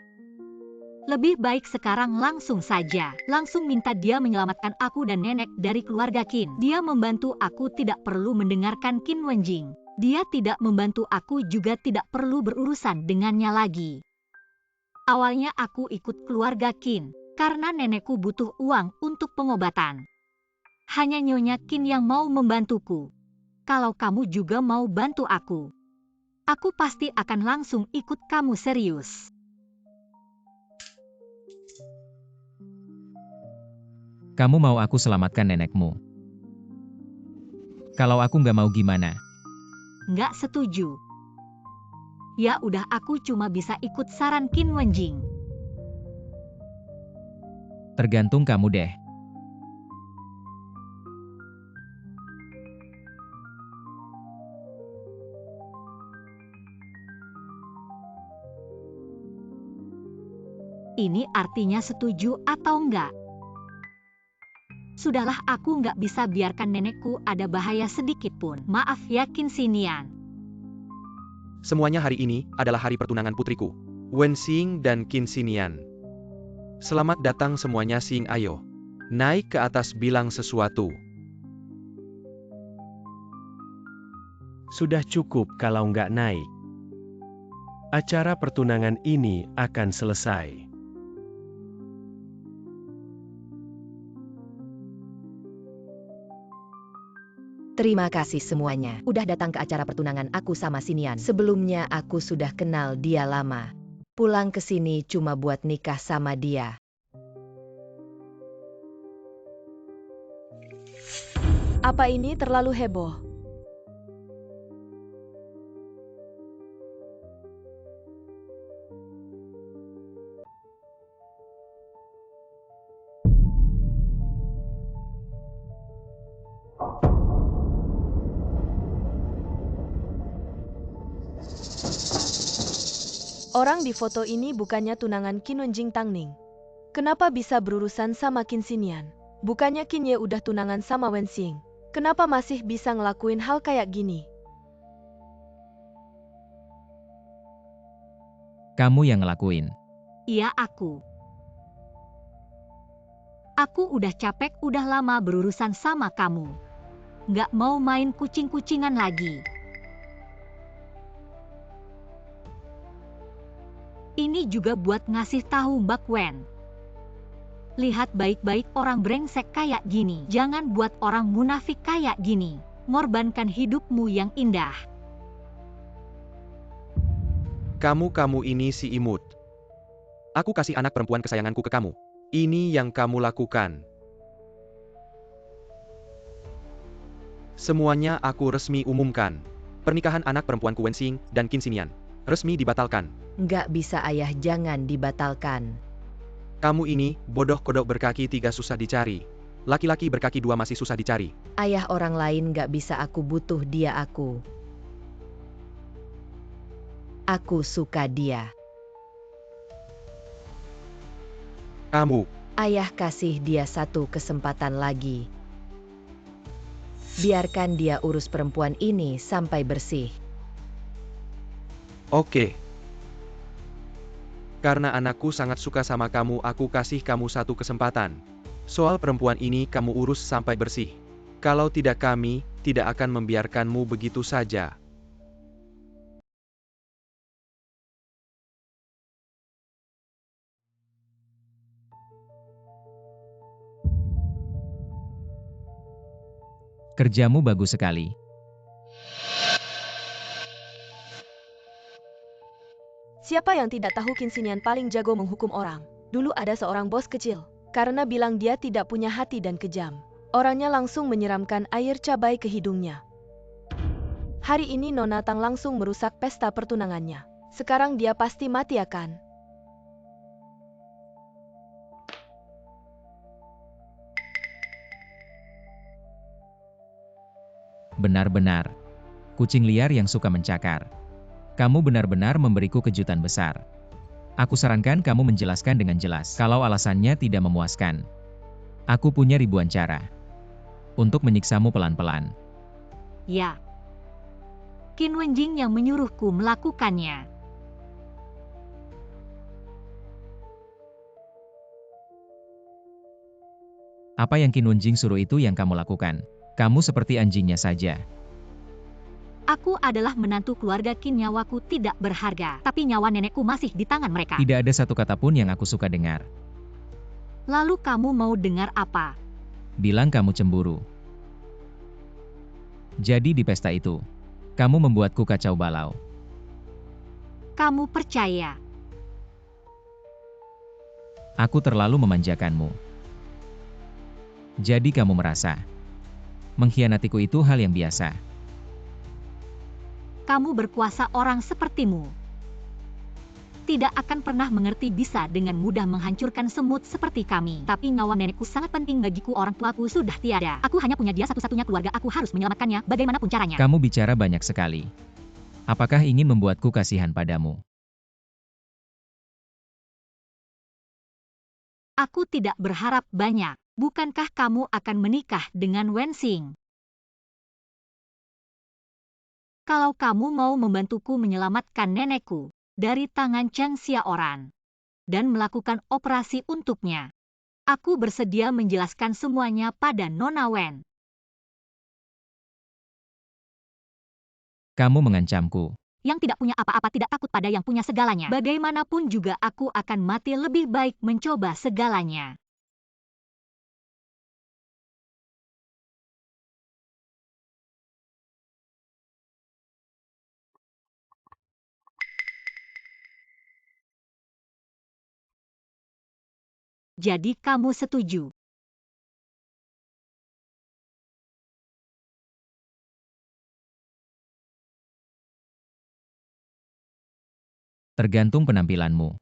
Lebih baik sekarang langsung saja. Langsung minta dia menyelamatkan aku dan nenek dari keluarga Qin. Dia membantu aku, tidak perlu mendengarkan Qin Wenjing. Dia tidak membantu aku, juga tidak perlu berurusan dengannya lagi. Awalnya aku ikut keluarga Qin karena nenekku butuh uang untuk pengobatan. Hanya Nyonya Qin yang mau membantuku. Kalau kamu juga mau bantu aku pasti akan langsung ikut kamu serius. Kamu mau aku selamatkan nenekmu? Kalau aku nggak mau gimana? Nggak setuju. Ya udah, aku cuma bisa ikut saran Qin Wenjing. Tergantung kamu deh. Ini artinya setuju atau enggak? Sudahlah, aku nggak bisa biarkan nenekku ada bahaya sedikit pun. Maaf ya Qin Xinian. Semuanya hari ini adalah hari pertunangan putriku, Wen Xing dan Qin Xinian. Selamat datang semuanya. Xing, ayo. Naik ke atas, bilang sesuatu. Sudah cukup kalau nggak naik. Acara pertunangan ini akan selesai. Terima kasih semuanya. Udah datang ke acara pertunangan aku sama Xinian. Sebelumnya aku sudah kenal dia lama. Pulang ke sini cuma buat nikah sama dia. Apa ini terlalu heboh? Orang di foto ini bukannya tunangan Qin Wenjing Tangning. Kenapa bisa berurusan sama Qin Xinian? Bukannya Qin Ye udah tunangan sama Wen Xing. Kenapa masih bisa ngelakuin hal kayak gini? Kamu yang ngelakuin. Iya, aku. Aku udah capek, udah lama berurusan sama kamu. Nggak mau main kucing-kucingan lagi. Ini juga buat ngasih tahu Mbak Wen. Lihat baik-baik orang brengsek kayak gini. Jangan buat orang munafik kayak gini. Ngorbankan hidupmu yang indah. Kamu ini si imut. Aku kasih anak perempuan kesayanganku ke kamu. Ini yang kamu lakukan. Semuanya aku resmi umumkan. Pernikahan anak perempuanku Wen Xing dan Qin Xinian resmi dibatalkan. Nggak bisa ayah, jangan dibatalkan. Kamu ini, bodoh kodok berkaki 3 susah dicari. Laki-laki berkaki 2 masih susah dicari. Ayah orang lain nggak bisa, aku butuh dia aku. Aku suka dia. Kamu. Ayah kasih dia satu kesempatan lagi. Biarkan dia urus perempuan ini sampai bersih. Oke. Karena anakku sangat suka sama kamu, aku kasih kamu satu kesempatan. Soal perempuan ini kamu urus sampai bersih. Kalau tidak, kami tidak akan membiarkanmu begitu saja. Kerjamu bagus sekali. Siapa yang tidak tahu Qin Xinian paling jago menghukum orang? Dulu ada seorang bos kecil. Karena bilang dia tidak punya hati dan kejam, orangnya langsung menyiramkan air cabai ke hidungnya. Hari ini Nona Tang langsung merusak pesta pertunangannya. Sekarang dia pasti mati akan. Benar-benar. Kucing liar yang suka mencakar. Kamu benar-benar memberiku kejutan besar. Aku sarankan kamu menjelaskan dengan jelas. Kalau alasannya tidak memuaskan, aku punya ribuan cara untuk menyiksamu pelan-pelan. Ya. Qin Wenjing yang menyuruhku melakukannya. Apa yang Qin Wenjing suruh itu yang kamu lakukan? Kamu seperti anjingnya saja. Aku adalah menantu keluarga Qin, nyawaku tidak berharga, tapi nyawa nenekku masih di tangan mereka. Tidak ada satu kata pun yang aku suka dengar. Lalu kamu mau dengar apa? Bilang kamu cemburu. Jadi di pesta itu, kamu membuatku kacau balau. Kamu percaya? Aku terlalu memanjakanmu. Jadi kamu merasa mengkhianatiku itu hal yang biasa. Kamu berkuasa orang sepertimu tidak akan pernah mengerti bisa dengan mudah menghancurkan semut seperti kami. Tapi nyawa nenekku sangat penting bagiku, orang tuaku sudah tiada. Aku hanya punya dia satu-satunya keluarga, aku harus menyelamatkannya bagaimanapun caranya. Kamu bicara banyak sekali. Apakah ingin membuatku kasihan padamu? Aku tidak berharap banyak. Bukankah kamu akan menikah dengan Wen Xing? Kalau kamu mau membantuku menyelamatkan nenekku dari tangan Cheng Xiaoran dan melakukan operasi untuknya, aku bersedia menjelaskan semuanya pada Nona Wen. Kamu mengancamku. Yang tidak punya apa-apa tidak takut pada yang punya segalanya. Bagaimanapun juga aku akan mati, lebih baik mencoba segalanya. Jadi kamu setuju? Tergantung penampilanmu.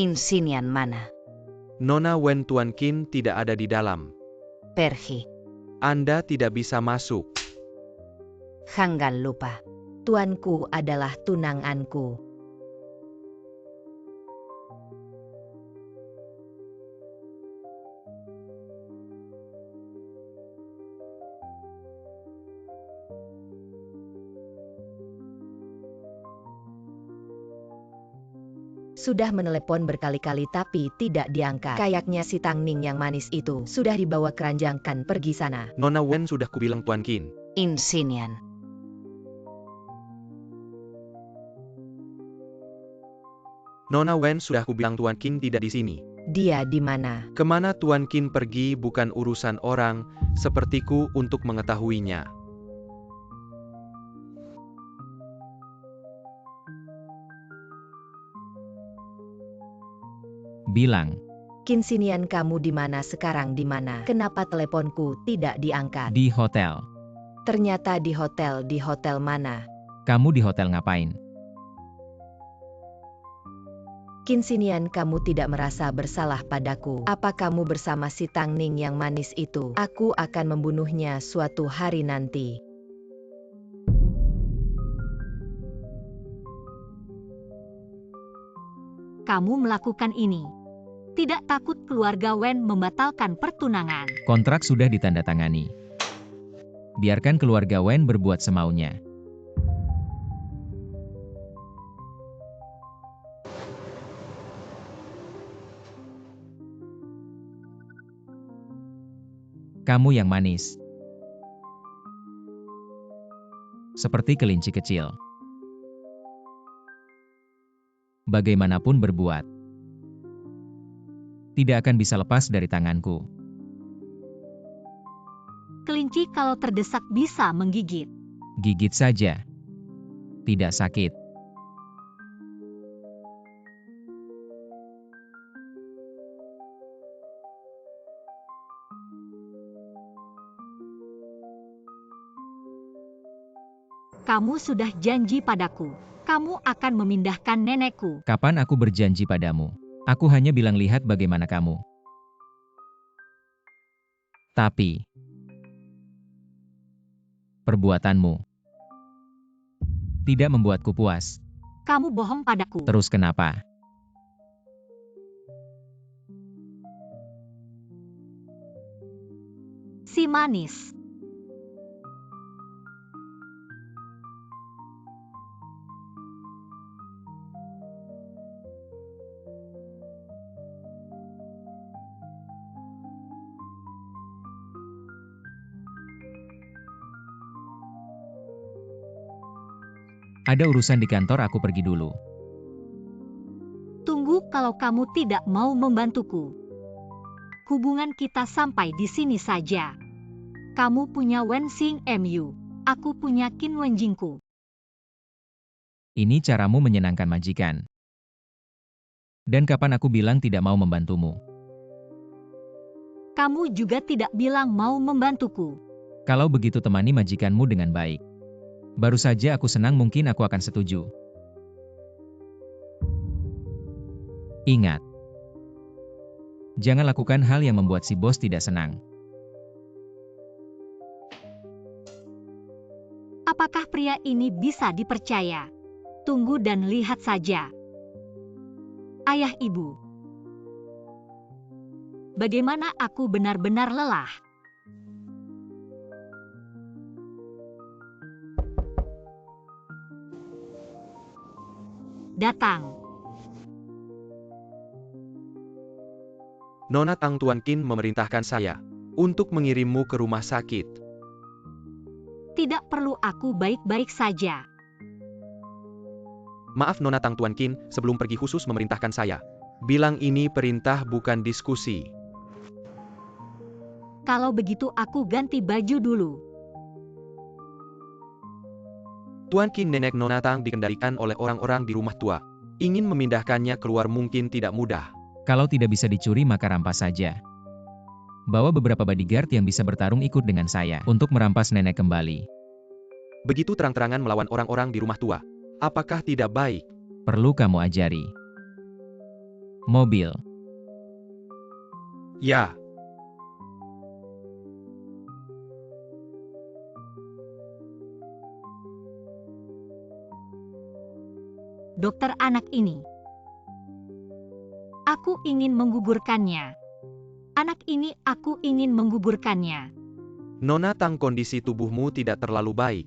Insinian mana? Nona Wen Tuan Qin tidak ada di dalam. Pergi. Anda tidak bisa masuk. Jangan lupa. Tuanku adalah tunanganku. Sudah menelepon berkali-kali tapi tidak diangkat. Kayaknya si Tang Ning yang manis itu sudah dibawa keranjangkan pergi sana. Nona Wen sudah kubilang Tuan Qin. Insinian. Nona Wen sudah kubilang Tuan Qin tidak di sini. Dia di mana? Kemana Tuan Qin pergi bukan urusan orang sepertiku untuk mengetahuinya. Bilang, Kinsinian, kamu di mana sekarang? Di mana? Kenapa teleponku tidak diangkat? di hotel. Ternyata di hotel. Di hotel mana? Kamu di hotel ngapain? Kinsinian, kamu tidak merasa bersalah padaku? Apa kamu bersama si Tang Ning yang manis itu? Aku akan membunuhnya suatu hari nanti. Kamu melakukan ini. Tidak takut keluarga Wen membatalkan pertunangan. Kontrak sudah ditandatangani. Biarkan keluarga Wen berbuat semaunya. Kamu yang manis. Seperti kelinci kecil. Bagaimanapun berbuat, tidak akan bisa lepas dari tanganku. Kelinci kalau terdesak bisa menggigit. Gigit saja. Tidak sakit. Kamu sudah janji padaku. Kamu akan memindahkan nenekku. Kapan aku berjanji padamu? Aku hanya bilang lihat bagaimana kamu. Tapi perbuatanmu tidak membuatku puas. Kamu bohong padaku. Terus kenapa? Si manis. Ada urusan di kantor, aku pergi dulu. Tunggu, kalau kamu tidak mau membantuku. Hubungan kita sampai di sini saja. Kamu punya Wensing MU, aku punya Qin Wenjingku. Ini caramu menyenangkan majikan. Dan kapan aku bilang tidak mau membantumu? Kamu juga tidak bilang mau membantuku. Kalau begitu temani majikanmu dengan baik. Baru saja aku senang, mungkin aku akan setuju. Ingat, jangan lakukan hal yang membuat si bos tidak senang. Apakah pria ini bisa dipercaya? Tunggu dan lihat saja. Ayah ibu, bagaimana aku benar-benar lelah. Datang. Nona Tang, Tuan Qin memerintahkan saya untuk mengirimmu ke rumah sakit. Tidak perlu, aku baik-baik saja. Maaf Nona Tang, Tuan Qin, sebelum pergi khusus memerintahkan saya. Bilang ini perintah bukan diskusi. Kalau begitu aku ganti baju dulu. Tuan Qin, nenek Nona Tang dikendalikan oleh orang-orang di rumah tua. Ingin memindahkannya keluar mungkin tidak mudah. Kalau tidak bisa dicuri maka rampas saja. Bawa beberapa bodyguard yang bisa bertarung ikut dengan saya untuk merampas nenek kembali. Begitu terang-terangan melawan orang-orang di rumah tua. Apakah tidak baik? Perlu kamu ajari. Mobil. Ya. Dokter anak ini. Aku ingin menggugurkannya. Anak ini aku ingin menggugurkannya. Nona Tang, kondisi tubuhmu tidak terlalu baik.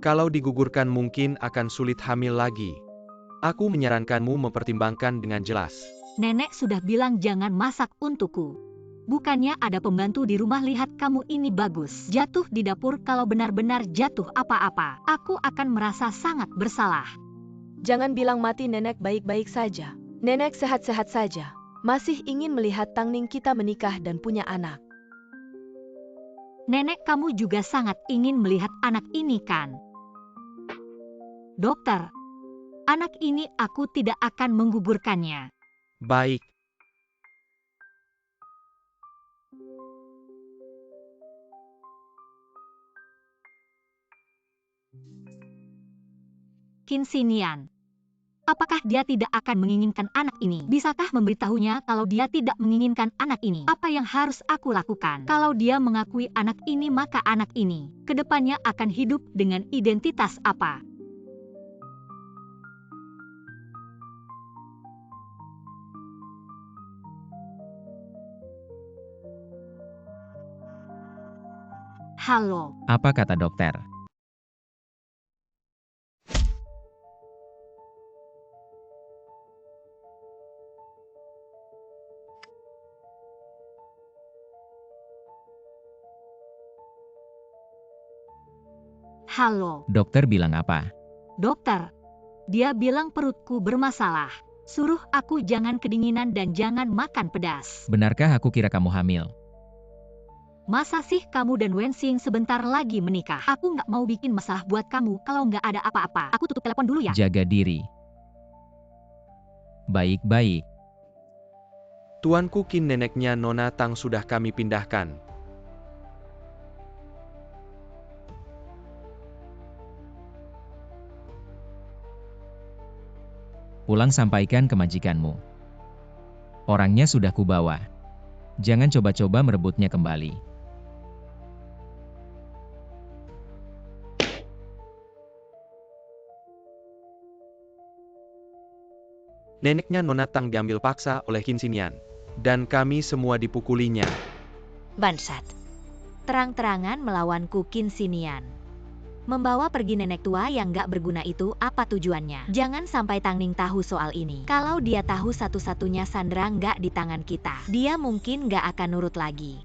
Kalau digugurkan mungkin akan sulit hamil lagi. Aku menyarankanmu mempertimbangkan dengan jelas. Nenek sudah bilang jangan masak untukku. Bukannya ada pembantu di rumah, lihat kamu ini bagus. Jatuh di dapur, kalau benar-benar jatuh apa-apa, aku akan merasa sangat bersalah. Jangan bilang mati, nenek baik-baik saja. Nenek sehat-sehat saja. Masih ingin melihat Tangning kita menikah dan punya anak. Nenek, kamu juga sangat ingin melihat anak ini kan? Dokter, anak ini aku tidak akan menggugurkannya. Baik. Qin Xinian. Apakah dia tidak akan menginginkan anak ini? Bisakah memberitahunya kalau dia tidak menginginkan anak ini? Apa yang harus aku lakukan? Kalau dia mengakui anak ini, maka anak ini kedepannya akan hidup dengan identitas apa? Halo. Apa kata dokter? Halo. Dokter bilang apa? Dokter, dia bilang perutku bermasalah. Suruh aku jangan kedinginan dan jangan makan pedas. Benarkah aku kira kamu hamil? Masa sih kamu dan Wensing sebentar lagi menikah? Aku nggak mau bikin masalah buat kamu kalau nggak ada apa-apa. Aku tutup telepon dulu ya. Jaga diri. Baik-baik. Tuanku Qin, neneknya Nona Tang sudah kami pindahkan. Pulang sampaikan ke majikanmu. Orangnya sudah kubawa. Jangan coba-coba merebutnya kembali. Neneknya Nona Tang diambil paksa oleh Qin Xinian. Dan kami semua dipukulinya. Bangsat. Terang-terangan melawanku Qin Xinian. Membawa pergi nenek tua yang gak berguna itu apa tujuannya? Jangan sampai Tang Ning tahu soal ini. Kalau dia tahu satu-satunya Sandra gak di tangan kita, dia mungkin gak akan nurut lagi.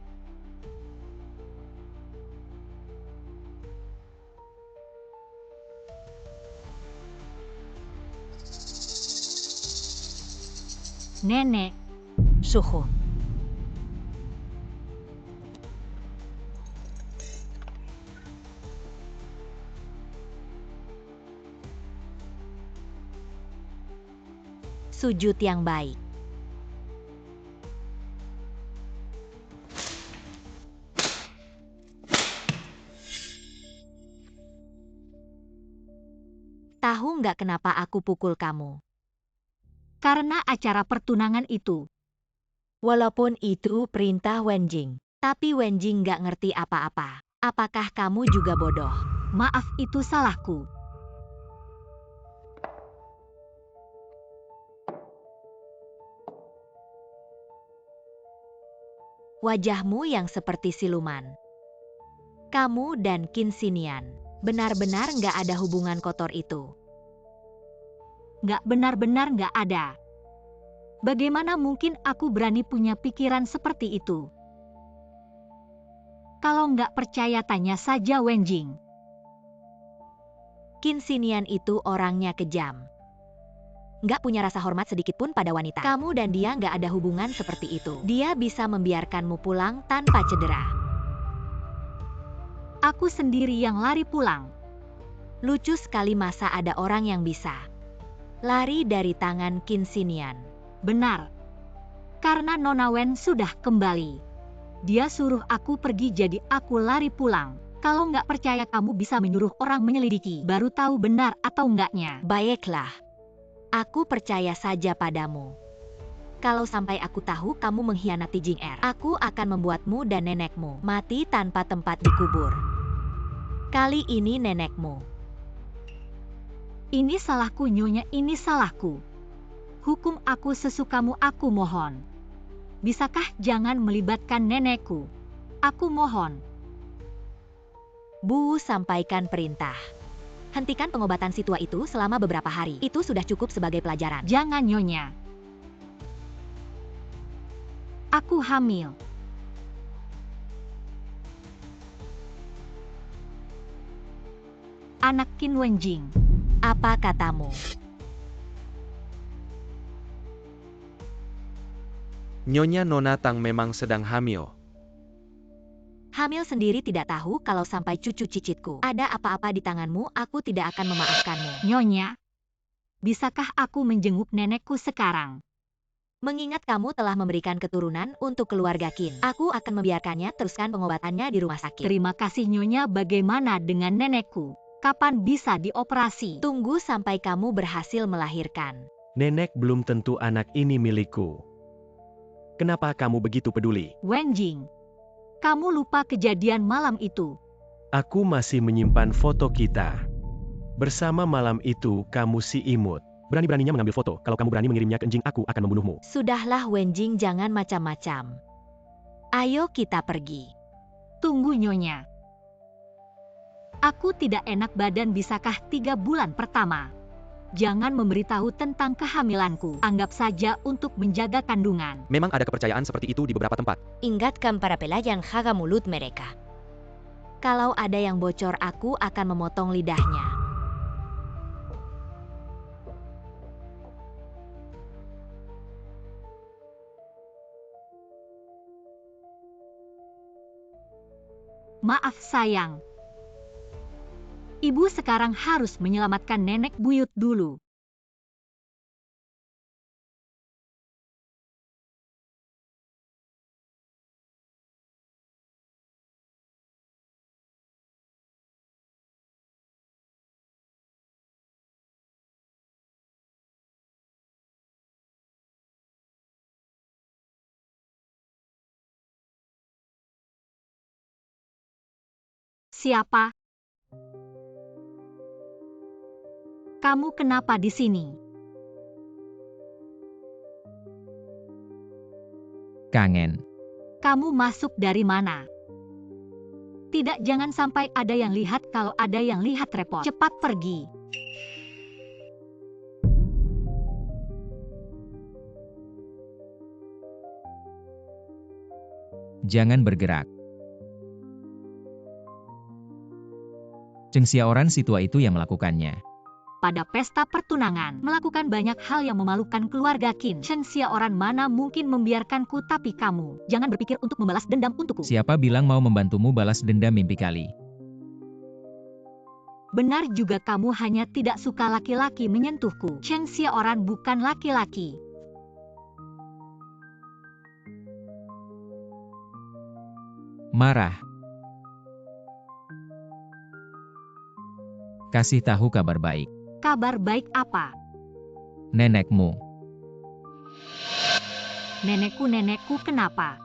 Nenek, Suhu. Sujud yang baik. Tahu nggak kenapa aku pukul kamu? karena acara pertunangan itu. Walaupun itu perintah Wenjing, tapi Wenjing nggak ngerti apa-apa. Apakah kamu juga bodoh? Maaf, itu salahku. Wajahmu yang seperti siluman. Kamu dan Qin Xinian benar-benar nggak ada hubungan kotor itu. Nggak benar-benar nggak ada. Bagaimana mungkin aku berani punya pikiran seperti itu? Kalau nggak percaya tanya saja Wenjing. Qin Xinian itu orangnya kejam. Nggak punya rasa hormat sedikit pun pada wanita. Kamu dan dia nggak ada hubungan seperti itu. Dia bisa membiarkanmu pulang tanpa cedera. Aku sendiri yang lari pulang. Lucu sekali masa ada orang yang bisa lari dari tangan Qin Xinian. Benar. Karena Nona Wen sudah kembali. Dia suruh aku pergi jadi aku lari pulang. Kalau nggak percaya kamu bisa menyuruh orang menyelidiki. Baru tahu benar atau enggaknya. Baiklah. Aku percaya saja padamu. Kalau sampai aku tahu kamu mengkhianati Jing Er, aku akan membuatmu dan nenekmu mati tanpa tempat dikubur. Kali ini nenekmu. Ini salahku Nyonya, ini salahku. Hukum aku sesukamu, aku mohon. Bisakah jangan melibatkan nenekku? Aku mohon. Bu, sampaikan perintah. Hentikan pengobatan si tua itu selama beberapa hari. Itu sudah cukup sebagai pelajaran. Jangan Nyonya. Aku hamil. Anak Qin Wenjing. Apa katamu? Nyonya Nona Tang memang sedang hamil. Hamil sendiri tidak tahu kalau sampai cucu cicitku ada apa-apa di tanganmu, aku tidak akan memaafkanmu. Nyonya, bisakah aku menjenguk nenekku sekarang? Mengingat kamu telah memberikan keturunan untuk keluarga Qin, aku akan membiarkannya teruskan pengobatannya di rumah sakit. Terima kasih Nyonya, bagaimana dengan nenekku? Kapan bisa dioperasi? Tunggu sampai kamu berhasil melahirkan. Nenek belum tentu anak ini milikku. Kenapa kamu begitu peduli? Wenjing, kamu lupa kejadian malam itu. Aku masih menyimpan foto kita. Bersama malam itu kamu si imut. Berani-beraninya mengambil foto. Kalau kamu berani mengirimnya ke Enjing, aku akan membunuhmu. Sudahlah Wenjing, jangan macam-macam. Ayo kita pergi. Tunggu Nyonya. Aku tidak enak badan, bisakah 3 bulan pertama? Jangan memberitahu tentang kehamilanku. Anggap saja untuk menjaga kandungan. Memang ada kepercayaan seperti itu di beberapa tempat. Ingatkan para pelayan jaga mulut mereka. Kalau ada yang bocor, aku akan memotong lidahnya. Maaf sayang. Ibu sekarang harus menyelamatkan nenek buyut dulu. Siapa? Kamu kenapa di sini? Kangen. Kamu masuk dari mana? Tidak, jangan sampai ada yang lihat. Kalau ada yang lihat repot. Cepat pergi. Jangan bergerak. Cheng Xiaoran si tua itu yang melakukannya. Pada pesta pertunangan, melakukan banyak hal yang memalukan keluarga Qin. Cheng Xiaoran mana mungkin membiarkanku, tapi kamu jangan berpikir untuk membalas dendam untukku. Siapa bilang mau membantumu balas dendam mimpi kali? Benar juga, kamu hanya tidak suka laki-laki menyentuhku. Cheng Xiaoran bukan laki-laki. Marah. Kasih tahu kabar baik. Kabar baik apa? Nenekmu. Nenekku kenapa?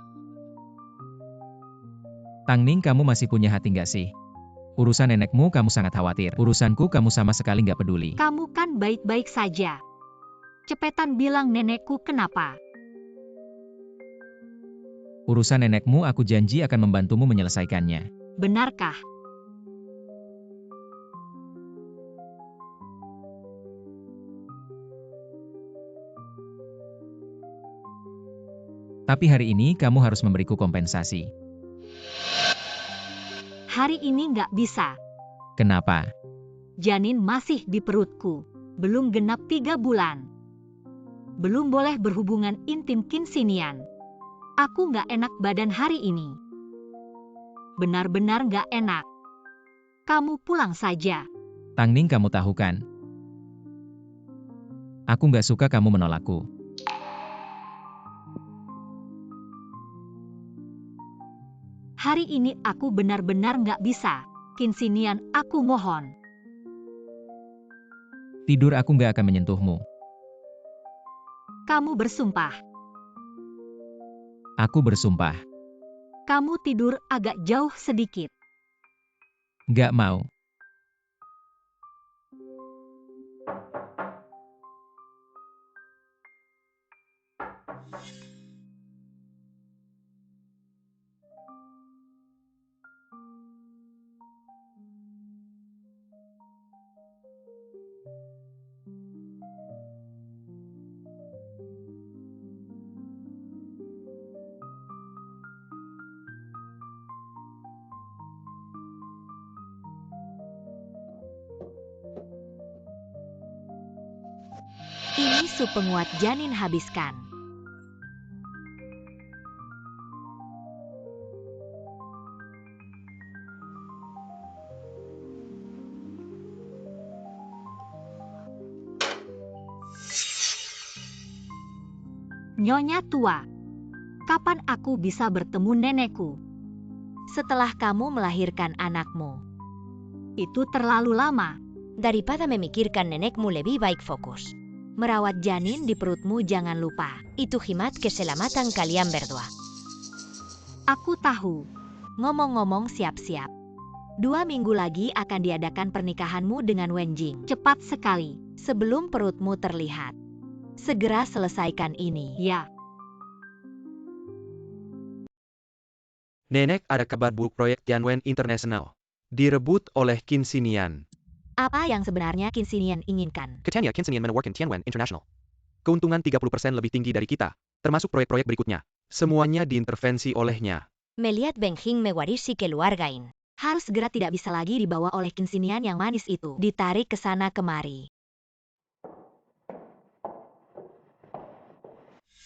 Tangning, kamu masih punya hati nggak sih? Urusan nenekmu kamu sangat khawatir. Urusanku kamu sama sekali nggak peduli. Kamu kan baik-baik saja. Cepetan bilang nenekku kenapa? Urusan nenekmu aku janji akan membantumu menyelesaikannya. Benarkah? Tapi hari ini kamu harus memberiku kompensasi. Hari ini nggak bisa. Kenapa? Janin masih di perutku. Belum genap 3 bulan. Belum boleh berhubungan intim Qin Xinian. Aku nggak enak badan hari ini. Benar-benar nggak enak. Kamu pulang saja. Tangning, kamu tahu kan? Aku nggak suka kamu menolakku. Hari ini aku benar-benar nggak bisa. Qin Xinian, aku mohon. Tidur, aku nggak akan menyentuhmu. Kamu bersumpah. Aku bersumpah. Kamu tidur agak jauh sedikit. Nggak mau. Ini sup penguat janin, habiskan. Nyonya tua, kapan aku bisa bertemu nenekku? Setelah kamu melahirkan anakmu. Itu terlalu lama. Daripada memikirkan nenekmu, lebih baik fokus. Merawat janin di perutmu, jangan lupa. Itu jimat que se la matan kalian berdua. Aku tahu. Ngomong-ngomong, siap-siap. 2 minggu lagi akan diadakan pernikahanmu dengan Wenjing. Cepat sekali. Sebelum perutmu terlihat. Segera selesaikan ini. Ya. Nenek, ada kabar buruk. Proyek Tianwen International direbut oleh Qin Xinian. Apa yang sebenarnya Qin Xinian inginkan? Ketanya Qin Xinian menawarkan Tianwen International. Keuntungan 30% lebih tinggi dari kita, termasuk proyek-proyek berikutnya. Semuanya diintervensi olehnya. Melihat Benghing mewarisi keluargain. Harus segera, tidak bisa lagi dibawa oleh Qin Xinian yang manis itu. Ditarik ke sana kemari.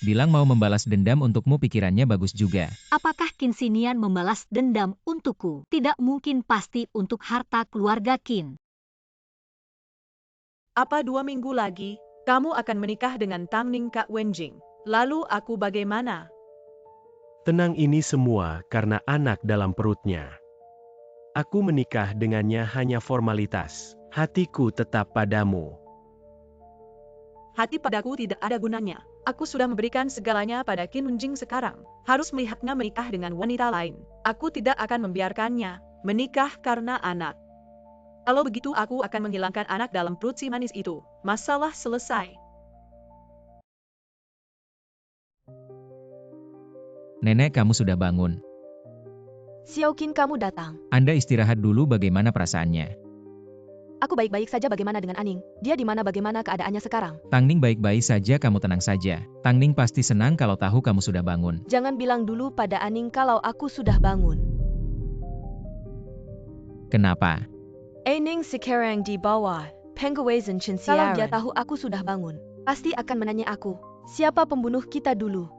Bilang mau membalas dendam untukmu, pikirannya bagus juga. Apakah Qin Xinian membalas dendam untukku? Tidak mungkin, pasti untuk harta keluarga Qin. Apa 2 minggu lagi, kamu akan menikah dengan Tangning Kak Wenjing. Lalu aku bagaimana? Tenang, ini semua karena anak dalam perutnya. Aku menikah dengannya hanya formalitas. Hatiku tetap padamu. Hati padaku tidak ada gunanya. Aku sudah memberikan segalanya pada Qin Wenjing, sekarang harus melihatnya menikah dengan wanita lain. Aku tidak akan membiarkannya menikah karena anak. Kalau begitu aku akan menghilangkan anak dalam perut si manis itu. Masalah selesai. Nenek, kamu sudah bangun. Xiao Qin, kamu datang. Anda istirahat dulu, bagaimana perasaannya? Aku baik-baik saja, bagaimana dengan Aning? Dia di mana, bagaimana keadaannya sekarang? Tang Ning baik-baik saja, kamu tenang saja. Tang Ning pasti senang kalau tahu kamu sudah bangun. Jangan bilang dulu pada Aning kalau aku sudah bangun. Kenapa? Aning sekarang di bawah pengawasan Chen Siaran. Kalau dia tahu aku sudah bangun, pasti akan menanya aku, siapa pembunuh kita dulu?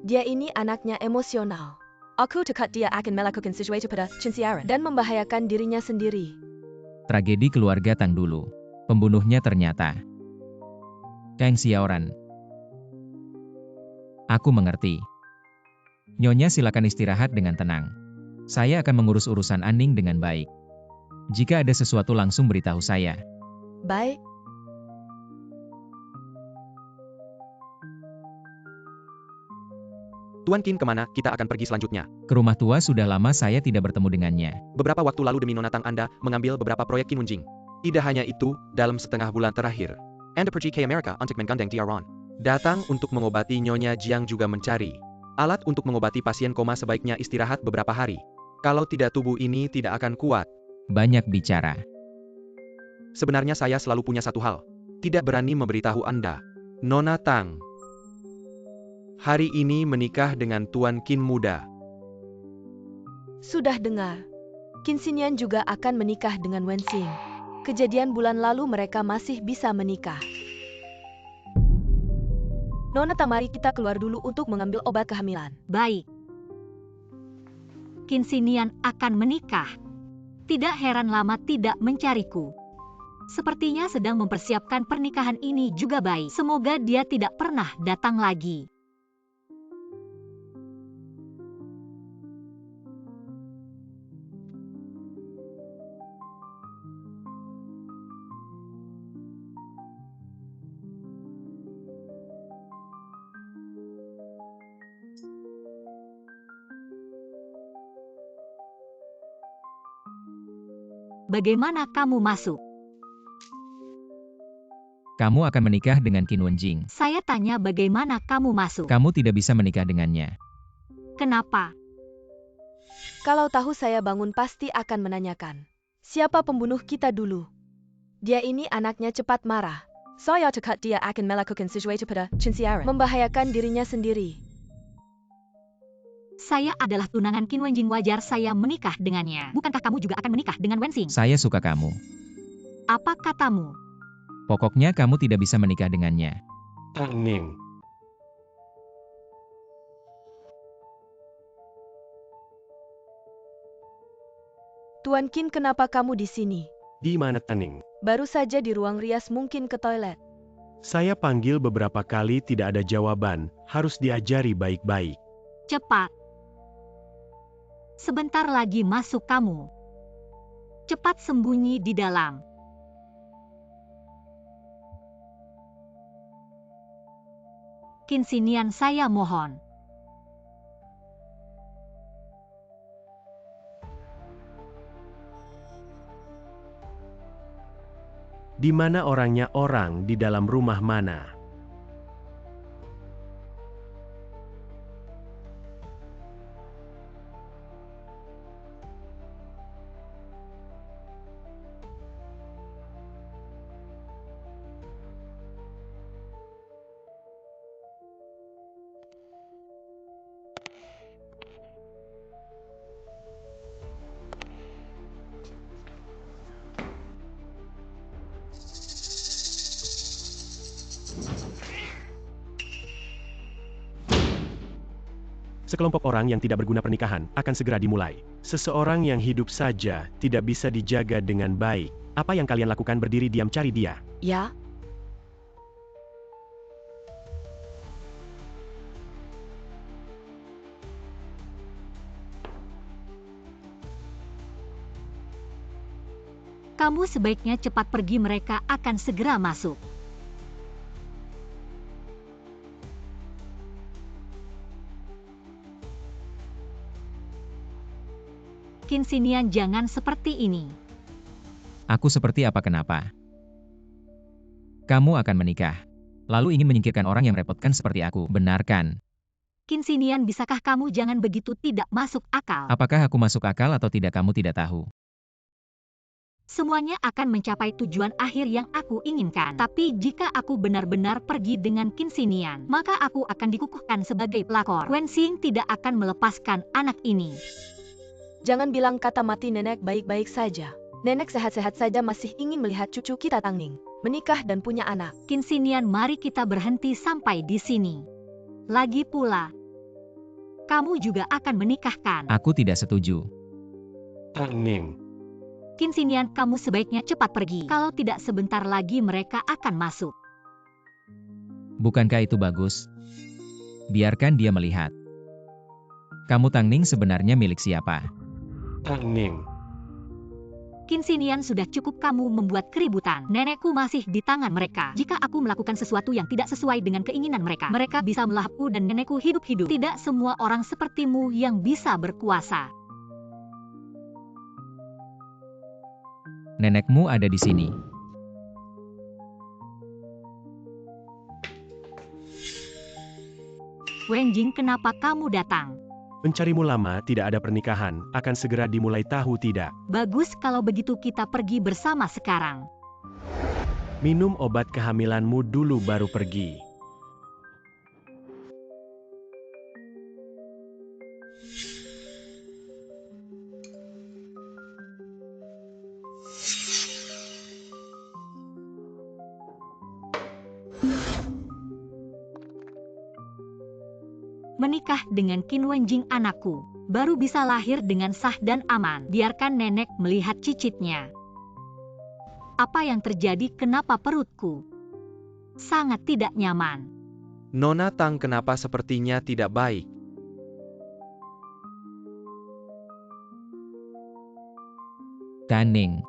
Dia ini anaknya emosional. Aku takut dia akan melakukan sesuatu pada Chen Siaran dan membahayakan dirinya sendiri. Tragedi keluarga Tang dulu. Pembunuhnya ternyata Kang Xiaoran. Aku mengerti. Nyonya, silakan istirahat dengan tenang. Saya akan mengurus urusan Aning dengan baik. Jika ada sesuatu langsung beritahu saya. Baik. Tuan Qin, kemana kita akan pergi selanjutnya? Ke rumah tua, sudah lama saya tidak bertemu dengannya. Beberapa waktu lalu demi Nona Tang Anda mengambil beberapa proyek Qin Wenjing. Tidak hanya itu, dalam setengah bulan terakhir, Anda pergi ke Amerika untuk menggandeng Tiaron. Datang untuk mengobati Nyonya Jiang, juga mencari alat untuk mengobati pasien koma. Sebaiknya istirahat beberapa hari. Kalau tidak, tubuh ini tidak akan kuat. Banyak bicara. Sebenarnya saya selalu punya satu hal. Tidak berani memberitahu Anda. Nona Tang hari ini menikah dengan Tuan Qin muda. Sudah dengar. Qin Xinyan juga akan menikah dengan Wen Xing. Kejadian bulan lalu mereka masih bisa menikah. Nona Tang, mari kita keluar dulu untuk mengambil obat kehamilan. Baik. Qin Xinyan akan menikah. Tidak heran lama tidak mencariku. Sepertinya sedang mempersiapkan pernikahan ini juga baik. Semoga dia tidak pernah datang lagi. Bagaimana kamu masuk? Kamu akan menikah dengan Qin Wenjing. Saya tanya bagaimana kamu masuk. Kamu tidak bisa menikah dengannya. Kenapa? Kalau tahu saya bangun pasti akan menanyakan, siapa pembunuh kita dulu? Dia ini anaknya cepat marah. Saya takut dia akan melakukan sesuatu pada Chen Siaran, membahayakan dirinya sendiri. Saya adalah tunangan Qin Wenjing, wajar saya menikah dengannya. Bukankah kamu juga akan menikah dengan Wen Xing? Saya suka kamu. Apa katamu? Pokoknya kamu tidak bisa menikah dengannya. Tang Ning. Tuan Qin, kenapa kamu di sini? Di mana Tang Ning? Baru saja di ruang rias, mungkin ke toilet. Saya panggil beberapa kali tidak ada jawaban, harus diajari baik-baik. Cepat. Sebentar lagi masuk kamu. Cepat sembunyi di dalam. Qin Xinyan, saya mohon. Di mana orangnya? Orang di dalam rumah mana? Sekelompok orang yang tidak berguna pernikahan akan segera dimulai. Seseorang yang hidup saja tidak bisa dijaga dengan baik. Apa yang kalian lakukan? Berdiri diam, cari dia. Ya. Kamu sebaiknya cepat pergi, mereka akan segera masuk. Qin Xinyan, jangan seperti ini. Aku seperti apa? Kenapa? Kamu akan menikah, lalu ingin menyingkirkan orang yang merepotkan seperti aku, benar kan? Qin Xinian, bisakah kamu jangan begitu tidak masuk akal? Apakah aku masuk akal atau tidak kamu tidak tahu. Semuanya akan mencapai tujuan akhir yang aku inginkan. Tapi jika aku benar-benar pergi dengan Qin Xinian, maka aku akan dikukuhkan sebagai pelakor. Wen Xing tidak akan melepaskan anak ini. Jangan bilang kata mati, nenek baik-baik saja. Nenek sehat-sehat saja, masih ingin melihat cucu kita Tangning menikah dan punya anak. Qin Xinian, mari kita berhenti sampai di sini. Lagi pula, kamu juga akan menikahkan. Aku tidak setuju. Tangning. Qin Xinian, kamu sebaiknya cepat pergi. Kalau tidak sebentar lagi mereka akan masuk. Bukankah itu bagus? Biarkan dia melihat. Kamu Tangning sebenarnya milik siapa? Tangning. Qin Xinian, sudah cukup kamu membuat keributan. Nenekku masih di tangan mereka. Jika aku melakukan sesuatu yang tidak sesuai dengan keinginan mereka, mereka bisa melahapku dan nenekku hidup-hidup. Tidak semua orang sepertimu yang bisa berkuasa. Nenekmu ada di sini. Wen Jing, kenapa kamu datang? Mencarimu lama, tidak ada pernikahan, akan segera dimulai, tahu tidak? Bagus, kalau begitu kita pergi bersama sekarang. Minum obat kehamilanmu dulu baru pergi. Menikah dengan Qin Wenjing anakku, baru bisa lahir dengan sah dan aman. Biarkan nenek melihat cicitnya. Apa yang terjadi? Kenapa perutku sangat tidak nyaman? Nona Tang kenapa sepertinya tidak baik? Tangning.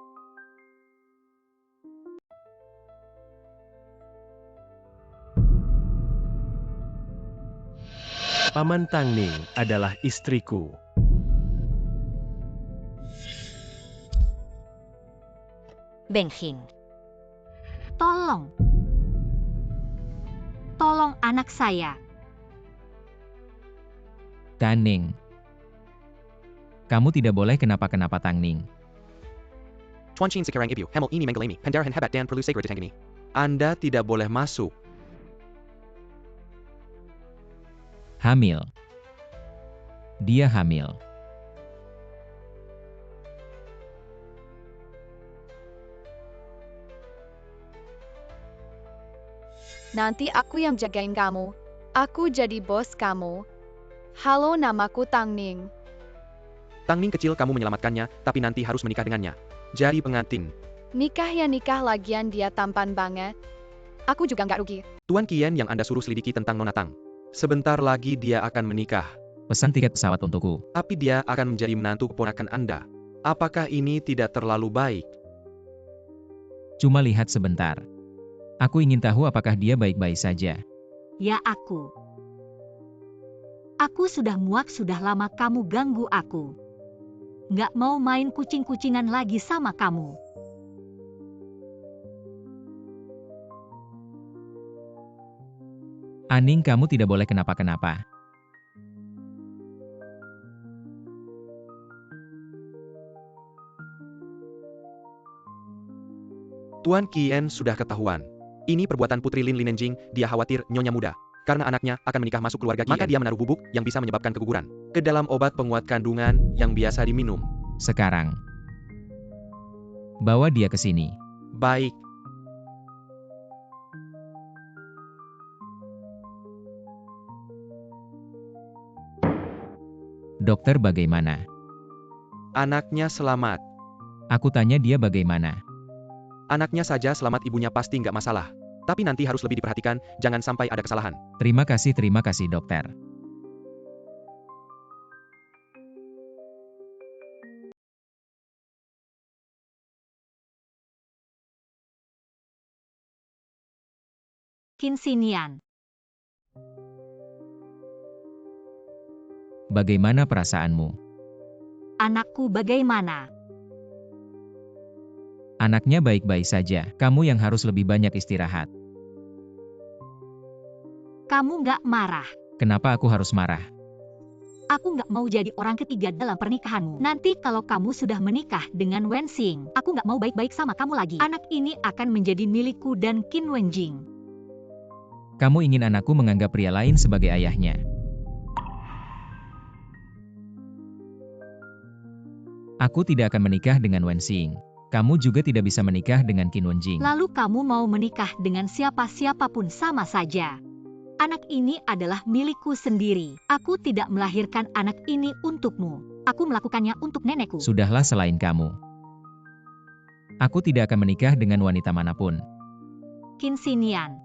Paman Tangning adalah istriku. Beng Hing. Tolong. Tolong anak saya. Tangning. Kamu tidak boleh kenapa-kenapa Tangning. Chuanchin sekarang ibu, hamil ini menggelami, pendarahan hebat dan perlu segera ditangani. Anda tidak boleh masuk. Hamil. Dia hamil. Nanti aku yang jagain kamu. Aku jadi bos kamu. Halo, namaku Tangning. Tangning kecil, kamu menyelamatkannya, tapi nanti harus menikah dengannya. Jadi pengantin. Nikah ya nikah, lagian dia tampan banget. Aku juga nggak rugi. Tuan Qian yang Anda suruh selidiki tentang Nona Tang. Sebentar lagi dia akan menikah. Pesan tiket pesawat untukku. Tapi dia akan menjadi menantu keponakan Anda. Apakah ini tidak terlalu baik? Cuma lihat sebentar. Aku ingin tahu apakah dia baik-baik saja. Ya aku. Aku sudah muak, sudah lama kamu ganggu aku. Nggak mau main kucing-kucingan lagi sama kamu. Aning, kamu tidak boleh kenapa-kenapa. Tuan Qian sudah ketahuan. Ini perbuatan Putri Lin Linenjing, dia khawatir nyonya muda. Karena anaknya akan menikah masuk keluarga Qian, maka dia menaruh bubuk yang bisa menyebabkan keguguran ke dalam obat penguat kandungan yang biasa diminum. Sekarang. Bawa dia ke sini. Baik. Dokter, bagaimana? Anaknya selamat. Aku tanya dia bagaimana. Anaknya saja selamat, ibunya pasti nggak masalah. Tapi nanti harus lebih diperhatikan, jangan sampai ada kesalahan. Terima kasih dokter. Qin Xinian. Bagaimana perasaanmu? Anakku bagaimana? Anaknya baik-baik saja. Kamu yang harus lebih banyak istirahat. Kamu nggak marah? Kenapa aku harus marah? Aku nggak mau jadi orang ketiga dalam pernikahanmu. Nanti kalau kamu sudah menikah dengan Wen Xing, aku nggak mau baik-baik sama kamu lagi. Anak ini akan menjadi milikku dan Qin Wenjing. Kamu ingin anakku menganggap pria lain sebagai ayahnya. Aku tidak akan menikah dengan Wen Xing. Kamu juga tidak bisa menikah dengan Qin Wenjing. Lalu kamu mau menikah dengan siapa-siapapun sama saja. Anak ini adalah milikku sendiri. Aku tidak melahirkan anak ini untukmu. Aku melakukannya untuk nenekku. Sudahlah selain kamu. Aku tidak akan menikah dengan wanita manapun. Qin Xinian.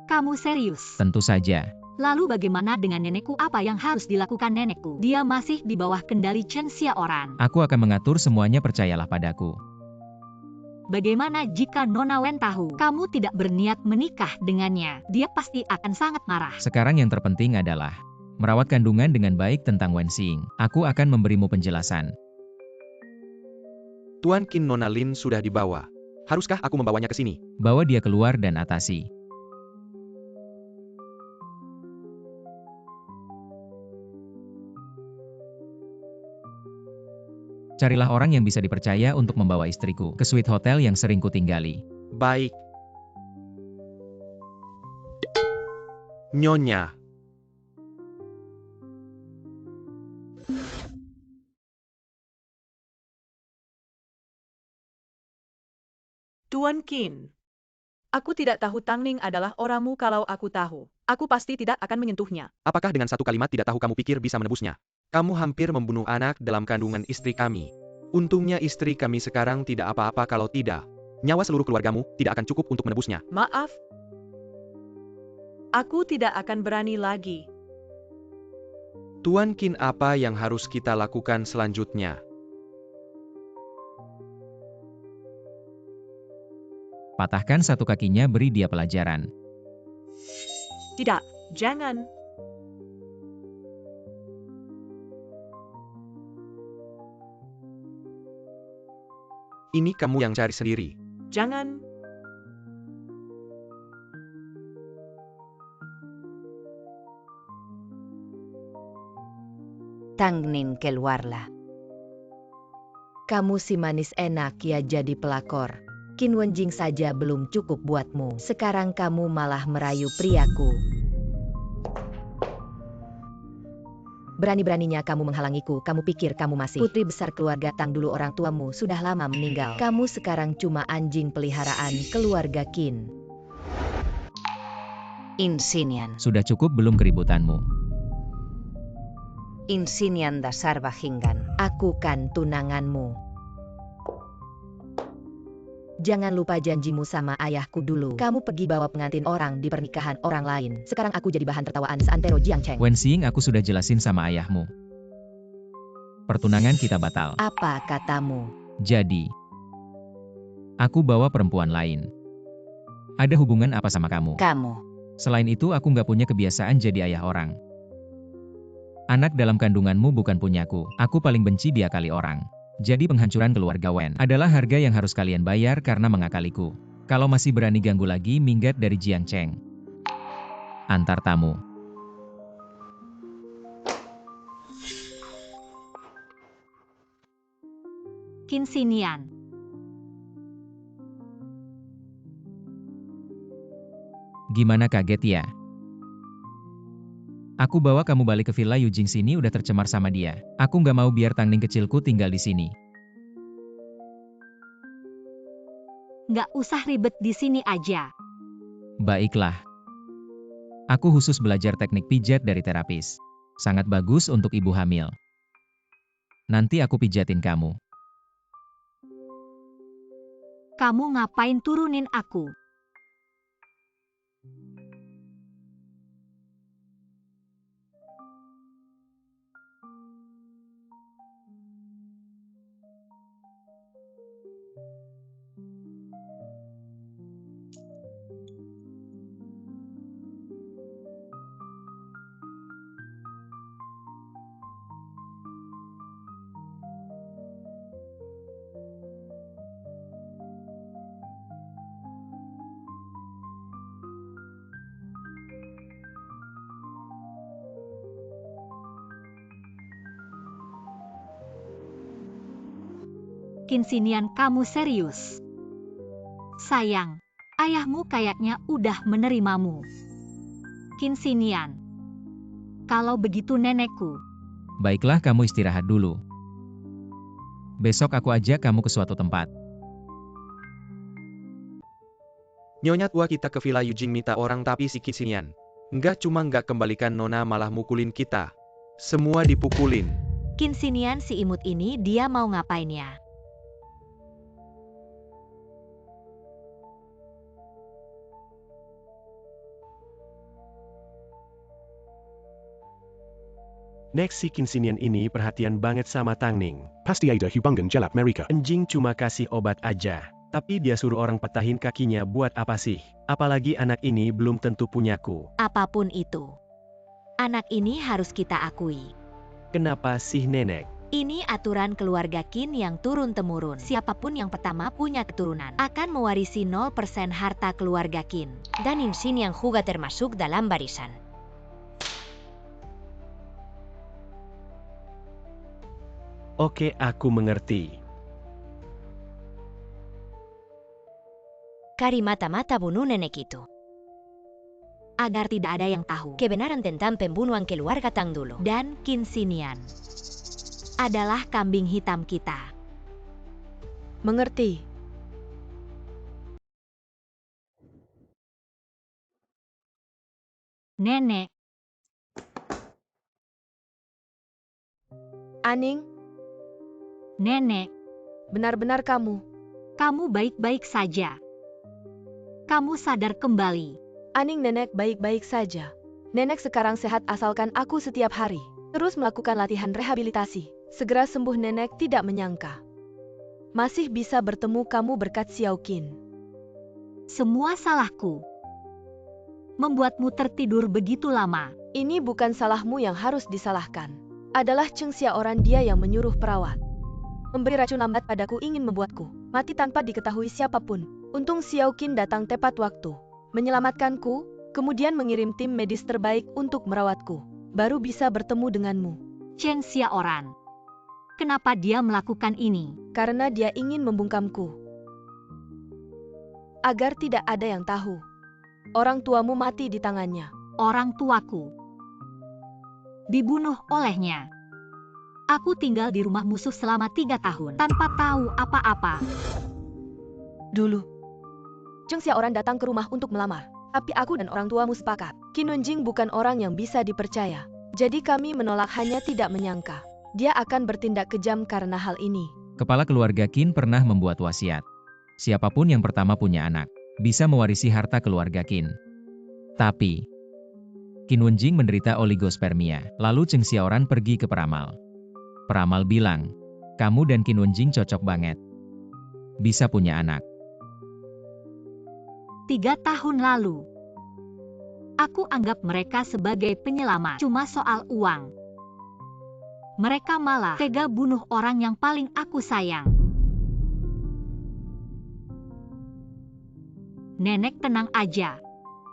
Kamu serius? Tentu saja. Lalu bagaimana dengan nenekku? Apa yang harus dilakukan nenekku? Dia masih di bawah kendali Chen Xiaoran. Aku akan mengatur semuanya, percayalah padaku. Bagaimana jika Nona Wen tahu kamu tidak berniat menikah dengannya? Dia pasti akan sangat marah. Sekarang yang terpenting adalah merawat kandungan dengan baik tentang Wen Xing. Aku akan memberimu penjelasan. Tuan Qin, Nona Lin sudah dibawa. Haruskah aku membawanya ke sini? Bawa dia keluar dan atasi. Carilah orang yang bisa dipercaya untuk membawa istriku ke suite hotel yang sering kutinggali. Baik. Nyonya. Tuan Qin. Aku tidak tahu Tang Ning adalah orangmu. Kalau aku tahu, aku pasti tidak akan menyentuhnya. Apakah dengan satu kalimat tidak tahu kamu pikir bisa menebusnya? Kamu hampir membunuh anak dalam kandungan istri kami. Untungnya istri kami sekarang tidak apa-apa, kalau tidak, nyawa seluruh keluargamu tidak akan cukup untuk menebusnya. Maaf. Aku tidak akan berani lagi. Tuan Qin, apa yang harus kita lakukan selanjutnya? Patahkan satu kakinya, beri dia pelajaran. Tidak, jangan. Ini kamu yang cari sendiri. Jangan. Tang Ning, keluarlah. Kamu si manis enak ya jadi pelakor. Qin Wenjing saja belum cukup buatmu. Sekarang kamu malah merayu priaku. Berani-beraninya kamu menghalangiku. Kamu pikir kamu masih putri besar keluarga Tang? Dulu orang tuamu sudah lama meninggal. Kamu sekarang cuma anjing peliharaan keluarga Qin. Insinian. Sudah cukup belum keributanmu? Insinian dasar bajingan. Aku kan tunanganmu. Jangan lupa janjimu sama ayahku dulu. Kamu pergi bawa pengantin orang di pernikahan orang lain. Sekarang aku jadi bahan tertawaan seantero Jiangcheng. Wen Xing, aku sudah jelasin sama ayahmu. Pertunangan kita batal. Apa katamu? Jadi, aku bawa perempuan lain. Ada hubungan apa sama kamu? Kamu. Selain itu, aku nggak punya kebiasaan jadi ayah orang. Anak dalam kandunganmu bukan punyaku. Aku paling benci diakali orang. Jadi penghancuran keluarga Wen adalah harga yang harus kalian bayar karena mengakaliku. Kalau masih berani ganggu lagi, minggat dari Jiangcheng. Antar tamu. Qin Xinian. Gimana, kaget ya? Aku bawa kamu balik ke villa Yujing sini udah tercemar sama dia. Aku nggak mau biar Tang Ning kecilku tinggal di sini. Nggak usah ribet di sini aja. Baiklah. Aku khusus belajar teknik pijat dari terapis. Sangat bagus untuk ibu hamil. Nanti aku pijatin kamu. Kamu ngapain turunin aku? Kinsinian, kamu serius? Sayang, ayahmu kayaknya udah menerimamu. Kinsinian. Kalau begitu nenekku. Baiklah, kamu istirahat dulu. Besok aku ajak kamu ke suatu tempat. Nyonya tua kita ke Villa Yujing minta orang tapi si Kinsinian. Nggak kembalikan Nona malah mukulin kita. Semua dipukulin. Kinsinian si imut ini dia mau ngapain ya? Next si Kinsinian ini perhatian banget sama Tang Ning. Pasti ada hubungan jelek mereka. Anjing cuma kasih obat aja. Tapi dia suruh orang patahin kakinya buat apa sih? Apalagi anak ini belum tentu punyaku. Apapun itu. Anak ini harus kita akui. Kenapa sih nenek? Ini aturan keluarga Qin yang turun-temurun. Siapapun yang pertama punya keturunan akan mewarisi 0% harta keluarga Qin. Dan Insinian juga termasuk dalam barisan. Oke, aku mengerti. Kari mata-mata bunuh nenek itu. Agar tidak ada yang tahu Kebenaran tentang pembunuhan keluarga Tang dulu. dan Kinsinian adalah kambing hitam kita. Mengerti. Nenek, Aning, nenek, benar-benar kamu. kamu baik-baik saja. Kamu sadar kembali. Aning, nenek baik-baik saja. Nenek sekarang sehat asalkan aku setiap hari terus melakukan latihan rehabilitasi. Segera sembuh, nenek tidak menyangka. Masih bisa bertemu kamu berkat Xiao Qin. Semua salahku. Membuatmu tertidur begitu lama. Ini bukan salahmu yang harus disalahkan. Adalah Cheng Xiaoran, dia yang menyuruh perawat memberi racun lambat padaku, ingin membuatku mati tanpa diketahui siapapun. Untung Xiao Qin datang tepat waktu, menyelamatkanku, kemudian mengirim tim medis terbaik untuk merawatku. Baru bisa bertemu denganmu. Cheng Xiaoran. Kenapa dia melakukan ini? Karena dia ingin membungkamku. Agar tidak ada yang tahu. Orang tuamu mati di tangannya. Orang tuaku dibunuh olehnya. Aku tinggal di rumah musuh selama 3 tahun tanpa tahu apa-apa. Dulu, Cheng Xiaoran datang ke rumah untuk melamar. Tapi aku dan orang tuamu sepakat. Qin Wenjing bukan orang yang bisa dipercaya. Jadi kami menolak, hanya tidak menyangka dia akan bertindak kejam karena hal ini. Kepala keluarga Qin pernah membuat wasiat. Siapapun yang pertama punya anak, bisa mewarisi harta keluarga Qin. Tapi, Qin Wenjing menderita oligospermia. Lalu Cheng Xiaoran pergi ke peramal. Peramal bilang, kamu dan Qin Wenjing cocok banget. Bisa punya anak. 3 tahun lalu, aku anggap mereka sebagai penyelamat. Cuma soal uang. Mereka malah tega bunuh orang yang paling aku sayang. Nenek tenang aja.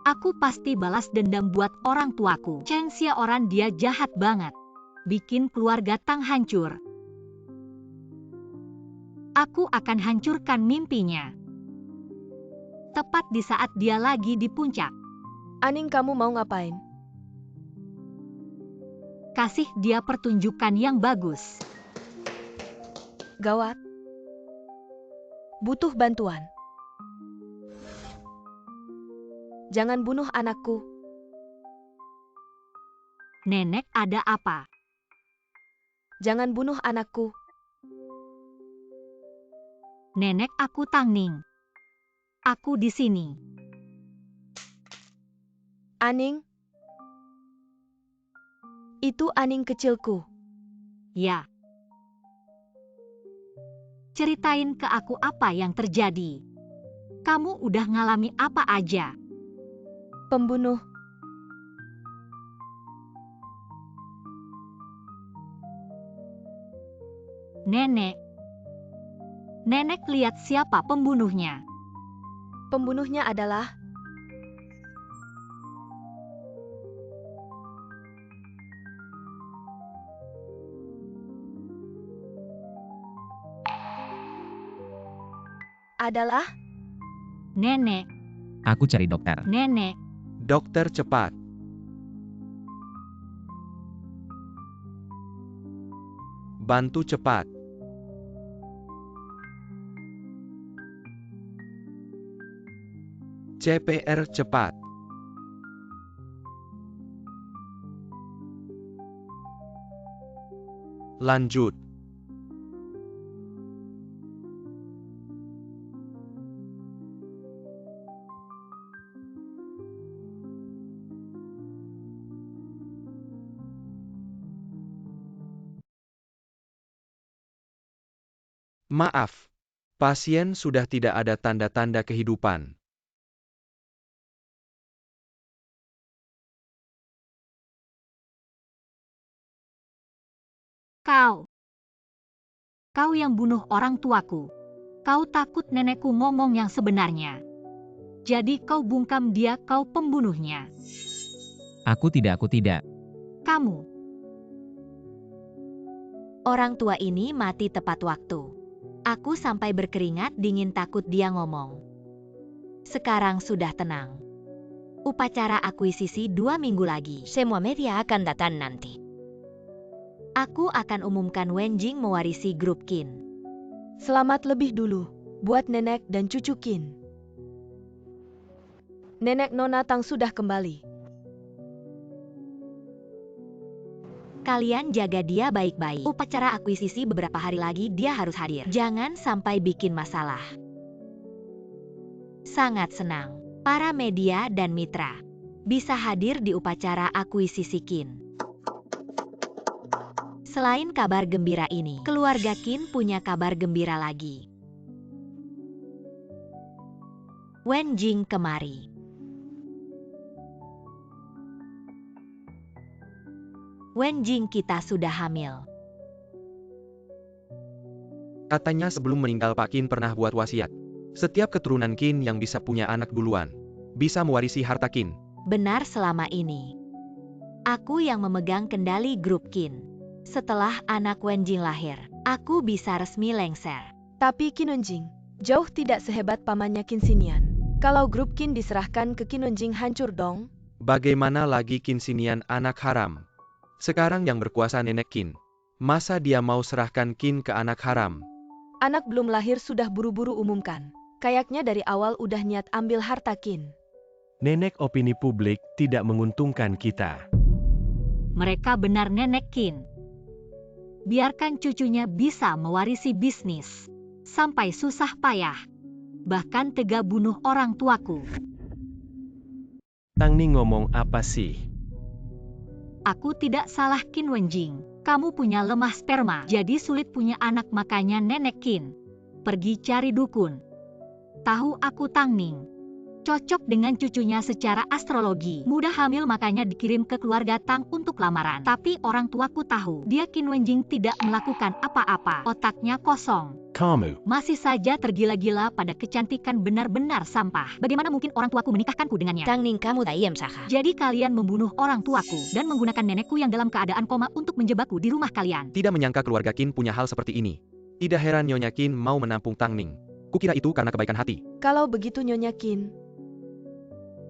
Aku pasti balas dendam buat orang tuaku. Cheng Xiaoran dia jahat banget. Bikin keluarga Tang hancur. Aku akan hancurkan mimpinya. Tepat di saat dia lagi di puncak. Aning, kamu mau ngapain? Kasih dia pertunjukan yang bagus. Gawat. Butuh bantuan. Jangan bunuh anakku. Nenek, ada apa? Jangan bunuh anakku. Nenek, aku Tang Ning. Aku di sini. Aning. Itu Aning kecilku. Ya. Ceritain ke aku apa yang terjadi. Kamu udah ngalami apa aja? Pembunuh. Nenek. Nenek lihat siapa pembunuhnya. Pembunuhnya adalah adalah? Nenek, Aku cari dokter. nenek. Dokter cepat. Bantu cepat. CPR cepat. Lanjut. Maaf, pasien sudah tidak ada tanda-tanda kehidupan. Kau yang bunuh orang tuaku. Kau takut nenekku ngomong yang sebenarnya. Jadi kau bungkam dia, kau pembunuhnya. Aku tidak. Kamu. Orang tua ini mati tepat waktu. Aku sampai berkeringat dingin takut dia ngomong. Sekarang sudah tenang. Upacara akuisisi 2 minggu lagi. Semua media akan datang nanti. Aku akan umumkan Wenjing mewarisi grup Qin. Selamat lebih dulu, buat nenek dan cucu Qin. Nenek Nona Tang sudah kembali. Kalian jaga dia baik-baik. Upacara akuisisi beberapa hari lagi dia harus hadir. Jangan sampai bikin masalah. Sangat senang. Para media dan mitra bisa hadir di upacara akuisisi Qin. Selain kabar gembira ini, keluarga Qin punya kabar gembira lagi. Wenjing kemari. Wenjing, kita sudah hamil. Katanya sebelum meninggal Pak Qin pernah buat wasiat. Setiap keturunan Qin yang bisa punya anak duluan, bisa mewarisi harta Qin. Benar selama ini. Aku yang memegang kendali grup Qin. Setelah anak Wenjing lahir, aku bisa resmi lengser. Tapi Qin Wenjing jauh tidak sehebat pamannya Qin Xinian. Kalau grup Qin diserahkan ke Qin Wenjing hancur dong. Bagaimana lagi Qin Xinian anak haram? Sekarang yang berkuasa nenek Qin. Masa dia mau serahkan Qin ke anak haram? Anak belum lahir sudah buru-buru umumkan. Kayaknya dari awal udah niat ambil harta Qin. Nenek, opini publik tidak menguntungkan kita. Mereka benar nenek Qin. Biarkan cucunya bisa mewarisi bisnis. Sampai susah payah. Bahkan tega bunuh orang tuaku. Tang Ning ngomong apa sih? Aku tidak salah Qin Wenjing. Kamu punya lemah sperma, jadi sulit punya anak, makanya nenek Qin pergi cari dukun. Tahu aku Tang Ning. Cocok dengan cucunya secara astrologi. Mudah hamil makanya dikirim ke keluarga Tang untuk lamaran. Tapi orang tuaku tahu dia Qin Wenjing tidak melakukan apa-apa. Otaknya kosong. Kamu. Masih saja tergila-gila pada kecantikan, benar-benar sampah. Bagaimana mungkin orang tuaku menikahkanku dengannya? Tang Ning, kamu diam saja. Jadi kalian membunuh orang tuaku dan menggunakan nenekku yang dalam keadaan koma untuk menjebakku di rumah kalian. Tidak menyangka keluarga Qin punya hal seperti ini. Tidak heran Nyonya Qin mau menampung Tang Ning. Kukira itu karena kebaikan hati. Kalau begitu Nyonya Qin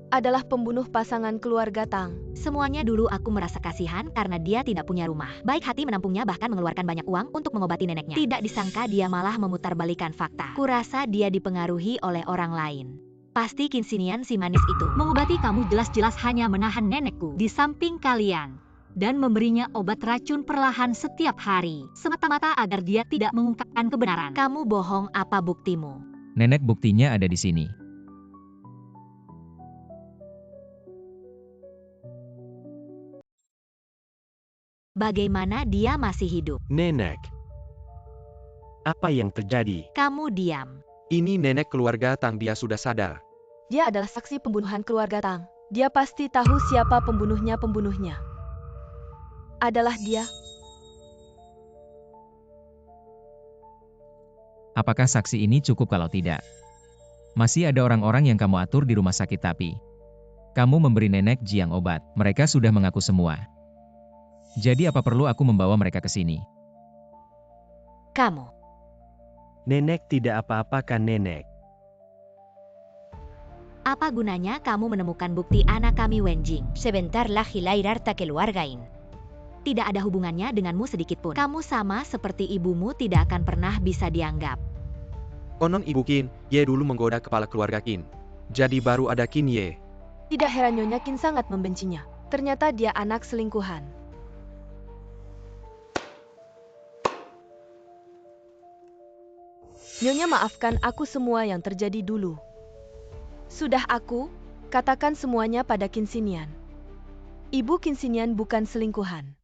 adalah pembunuh pasangan keluarga Tang. Semuanya dulu aku merasa kasihan karena dia tidak punya rumah. Baik hati menampungnya, bahkan mengeluarkan banyak uang untuk mengobati neneknya. Tidak disangka dia malah memutarbalikkan fakta. Kurasa dia dipengaruhi oleh orang lain. Pasti Qin Xinian si manis itu. Mengobati kamu jelas-jelas hanya menahan nenekku di samping kalian dan memberinya obat racun perlahan setiap hari, semata-mata agar dia tidak mengungkapkan kebenaran. Kamu bohong, apa buktimu? Nenek, buktinya ada di sini. Bagaimana dia masih hidup? Nenek, apa yang terjadi? Kamu diam. Ini nenek keluarga Tang, dia sudah sadar. Dia adalah saksi pembunuhan keluarga Tang. Dia pasti tahu siapa pembunuhnya. Adalah dia. Apakah saksi ini cukup? Kalau tidak, masih ada orang-orang yang kamu atur di rumah sakit, tapi kamu memberi nenek Jiang obat. Mereka sudah mengaku semua. Jadi apa perlu aku membawa mereka ke sini? Kamu. Nenek tidak apa-apa kan nenek? Apa gunanya kamu menemukan bukti anak kami Wenjing? Sebentar lagi lahir harta keluargain. Tidak ada hubungannya denganmu sedikitpun. Kamu sama seperti ibumu tidak akan pernah bisa dianggap. Konon Ibu Qin, Ye dulu menggoda kepala keluarga Qin. Jadi baru ada Qin Ye. Tidak heran Nyonya Qin sangat membencinya. Ternyata dia anak selingkuhan. Nyonya maafkan aku semua yang terjadi dulu. Sudah aku, katakan semuanya pada Qin Xinian. Ibu Qin Xinian bukan selingkuhan.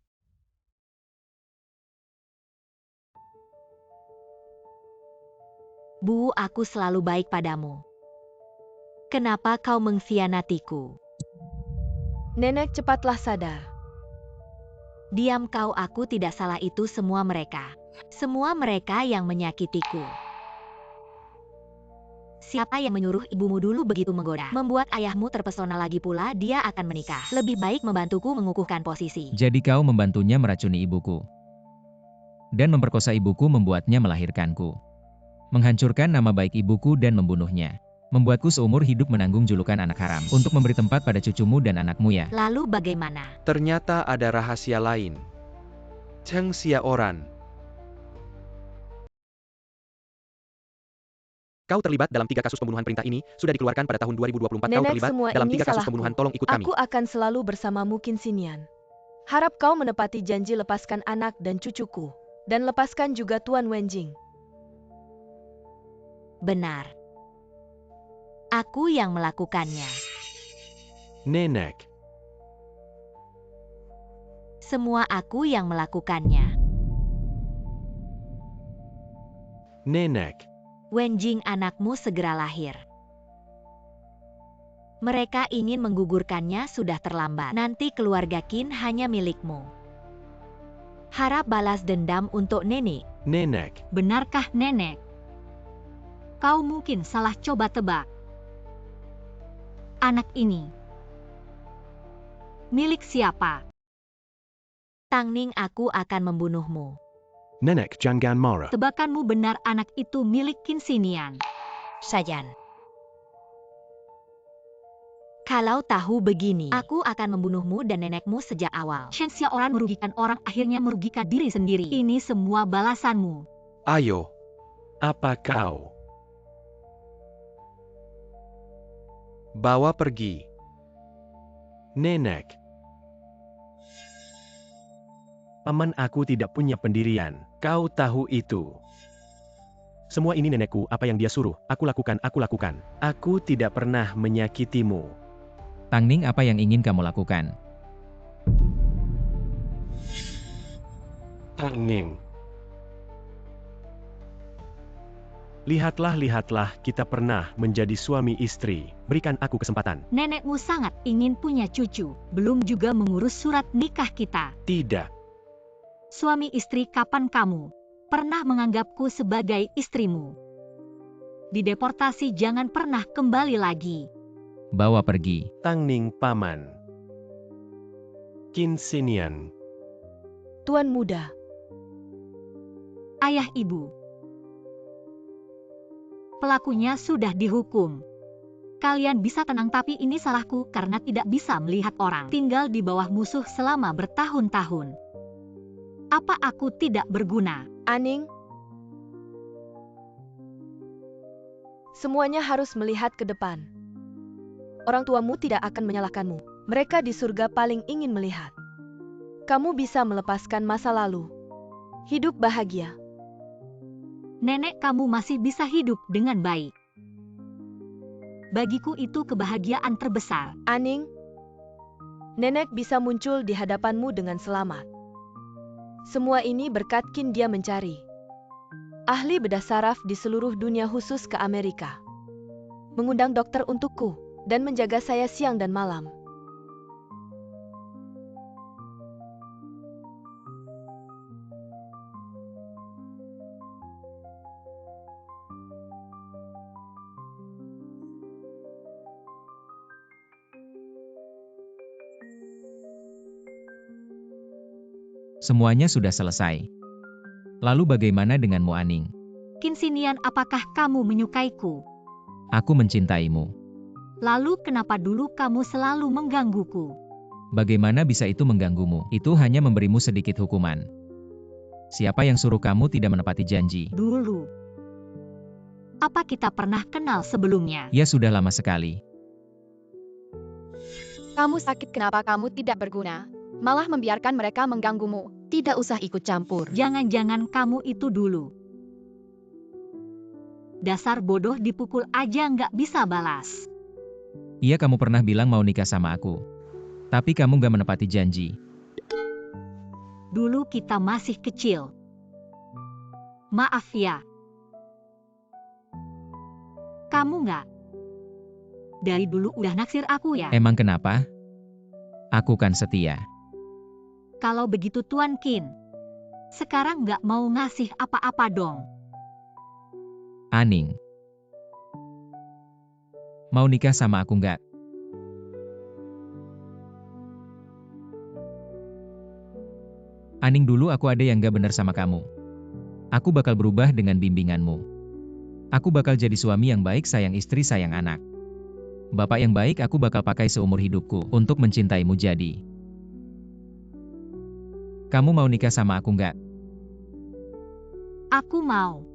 Bu, aku selalu baik padamu. Kenapa kau mengkhianatiku? Nenek, cepatlah sadar. Diam kau, aku tidak salah, itu semua mereka. Semua mereka yang menyakitiku. Siapa yang menyuruh ibumu dulu begitu menggoda? Membuat ayahmu terpesona, lagi pula dia akan menikah. Lebih baik membantuku mengukuhkan posisi. Jadi kau membantunya meracuni ibuku. Dan memperkosa ibuku membuatnya melahirkanku. Menghancurkan nama baik ibuku dan membunuhnya. Membuatku seumur hidup menanggung julukan anak haram. Untuk memberi tempat pada cucumu dan anakmu ya. Lalu bagaimana? Ternyata ada rahasia lain. Cheng Xiaoran. Kau terlibat dalam 3 kasus pembunuhan. Perintah ini sudah dikeluarkan pada tahun 2024. Nenek, Kau terlibat semua dalam ini 3 kasus salahku. pembunuhan. Tolong ikut kami. Aku akan selalu bersamamu Qin Xinian. Harap kau menepati janji, lepaskan anak dan cucuku. Dan lepaskan juga Tuan Wenjing. Benar. Aku yang melakukannya. Nenek, Semua aku yang melakukannya. Nenek, Wenjing, anakmu segera lahir. Mereka ingin menggugurkannya, sudah terlambat. Nanti keluarga Qin hanya milikmu. Harap balas dendam untuk nenek. Nenek, Benarkah nenek? Kau mungkin salah coba tebak. Anak ini milik siapa? Tangning, aku akan membunuhmu. Nenek jangan marah. Tebakanmu benar, anak itu milik Qin Xinian. Sayan. Kalau tahu begini, aku akan membunuhmu dan nenekmu sejak awal. Cheng Xiaoran merugikan orang, akhirnya merugikan diri sendiri. Ini semua balasanmu. Ayo. apa kau? Bawa pergi. Nenek. Paman, aku tidak punya pendirian. Kau tahu itu. Semua ini nenekku, apa yang dia suruh, aku lakukan. Aku tidak pernah menyakitimu. Tangning, apa yang ingin kamu lakukan? Tangning. Lihatlah, kita pernah menjadi suami istri. Berikan aku kesempatan. Nenekmu sangat ingin punya cucu, belum juga mengurus surat nikah kita. Tidak. Suami istri, kapan kamu pernah menganggapku sebagai istrimu? Dideportasi, jangan pernah kembali lagi. Bawa pergi. Tangning, paman. Qin Xinian. Tuan muda. Ayah ibu. Pelakunya sudah dihukum. Kalian bisa tenang, tapi ini salahku karena tidak bisa melihat orang. Tinggal di bawah musuh selama bertahun-tahun. Apa aku tidak berguna? Aning. Semuanya harus melihat ke depan. Orang tuamu tidak akan menyalahkanmu. Mereka di surga paling ingin melihat kamu bisa melepaskan masa lalu. Hidup bahagia. Nenek kamu masih bisa hidup dengan baik. Bagiku itu kebahagiaan terbesar. Aning, nenek bisa muncul di hadapanmu dengan selamat. Semua ini berkat Qin, dia mencari ahli bedah saraf di seluruh dunia khusus ke Amerika. Mengundang dokter untukku dan menjaga saya siang dan malam. Semuanya sudah selesai. Lalu bagaimana denganmu, Aning? Qin Xinian, apakah kamu menyukaiku? Aku mencintaimu. Lalu kenapa dulu kamu selalu menggangguku? Bagaimana bisa itu mengganggumu? Itu hanya memberimu sedikit hukuman. Siapa yang suruh kamu tidak menepati janji? Dulu. Apa kita pernah kenal sebelumnya? Ya sudah lama sekali. Kamu sakit, kenapa kamu tidak berguna? Malah membiarkan mereka mengganggumu. Tidak usah ikut campur. Jangan-jangan kamu itu dulu. Dasar bodoh, dipukul aja nggak bisa balas. Iya, kamu pernah bilang mau nikah sama aku. Tapi kamu gak menepati janji. Dulu kita masih kecil. Maaf ya. Kamu nggak dari dulu udah naksir aku ya? Emang kenapa? Aku kan setia. Kalau begitu Tuan Qin, sekarang nggak mau ngasih apa-apa dong. Aning, mau nikah sama aku nggak? Aning, dulu aku ada yang gak benar sama kamu. Aku bakal berubah dengan bimbinganmu. Aku bakal jadi suami yang baik, sayang istri, sayang anak. Bapak yang baik aku bakal pakai seumur hidupku untuk mencintaimu jadi. Kamu mau nikah sama aku nggak? Aku mau.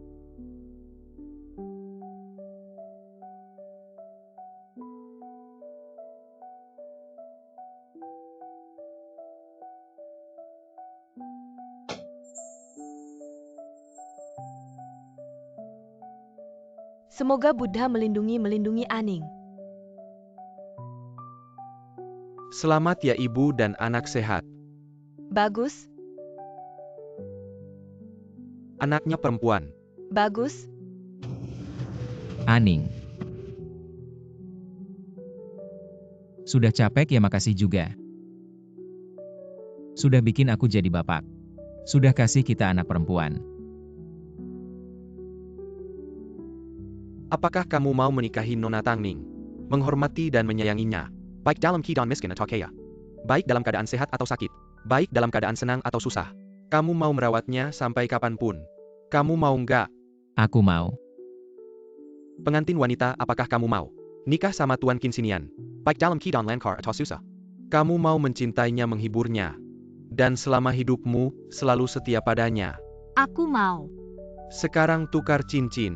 Semoga Buddha melindungi Aning. Selamat ya ibu dan anak sehat. Bagus, Anaknya perempuan. bagus. Aning. Sudah capek ya, makasih juga. Sudah bikin aku jadi bapak. Sudah kasih kita anak perempuan. Apakah kamu mau menikahi Nona Tangning? Menghormati dan menyayanginya. Baik dalam keadaan miskin atau kaya. Baik dalam keadaan sehat atau sakit. Baik dalam keadaan senang atau susah. Kamu mau merawatnya sampai kapanpun. Kamu mau nggak? Aku mau. Pengantin wanita, apakah kamu mau nikah sama Tuan Qin Sinian? Baik dalam keadaan lancar atau susah. Kamu mau mencintainya, menghiburnya. Dan selama hidupmu, selalu setia padanya. Aku mau. Sekarang tukar cincin.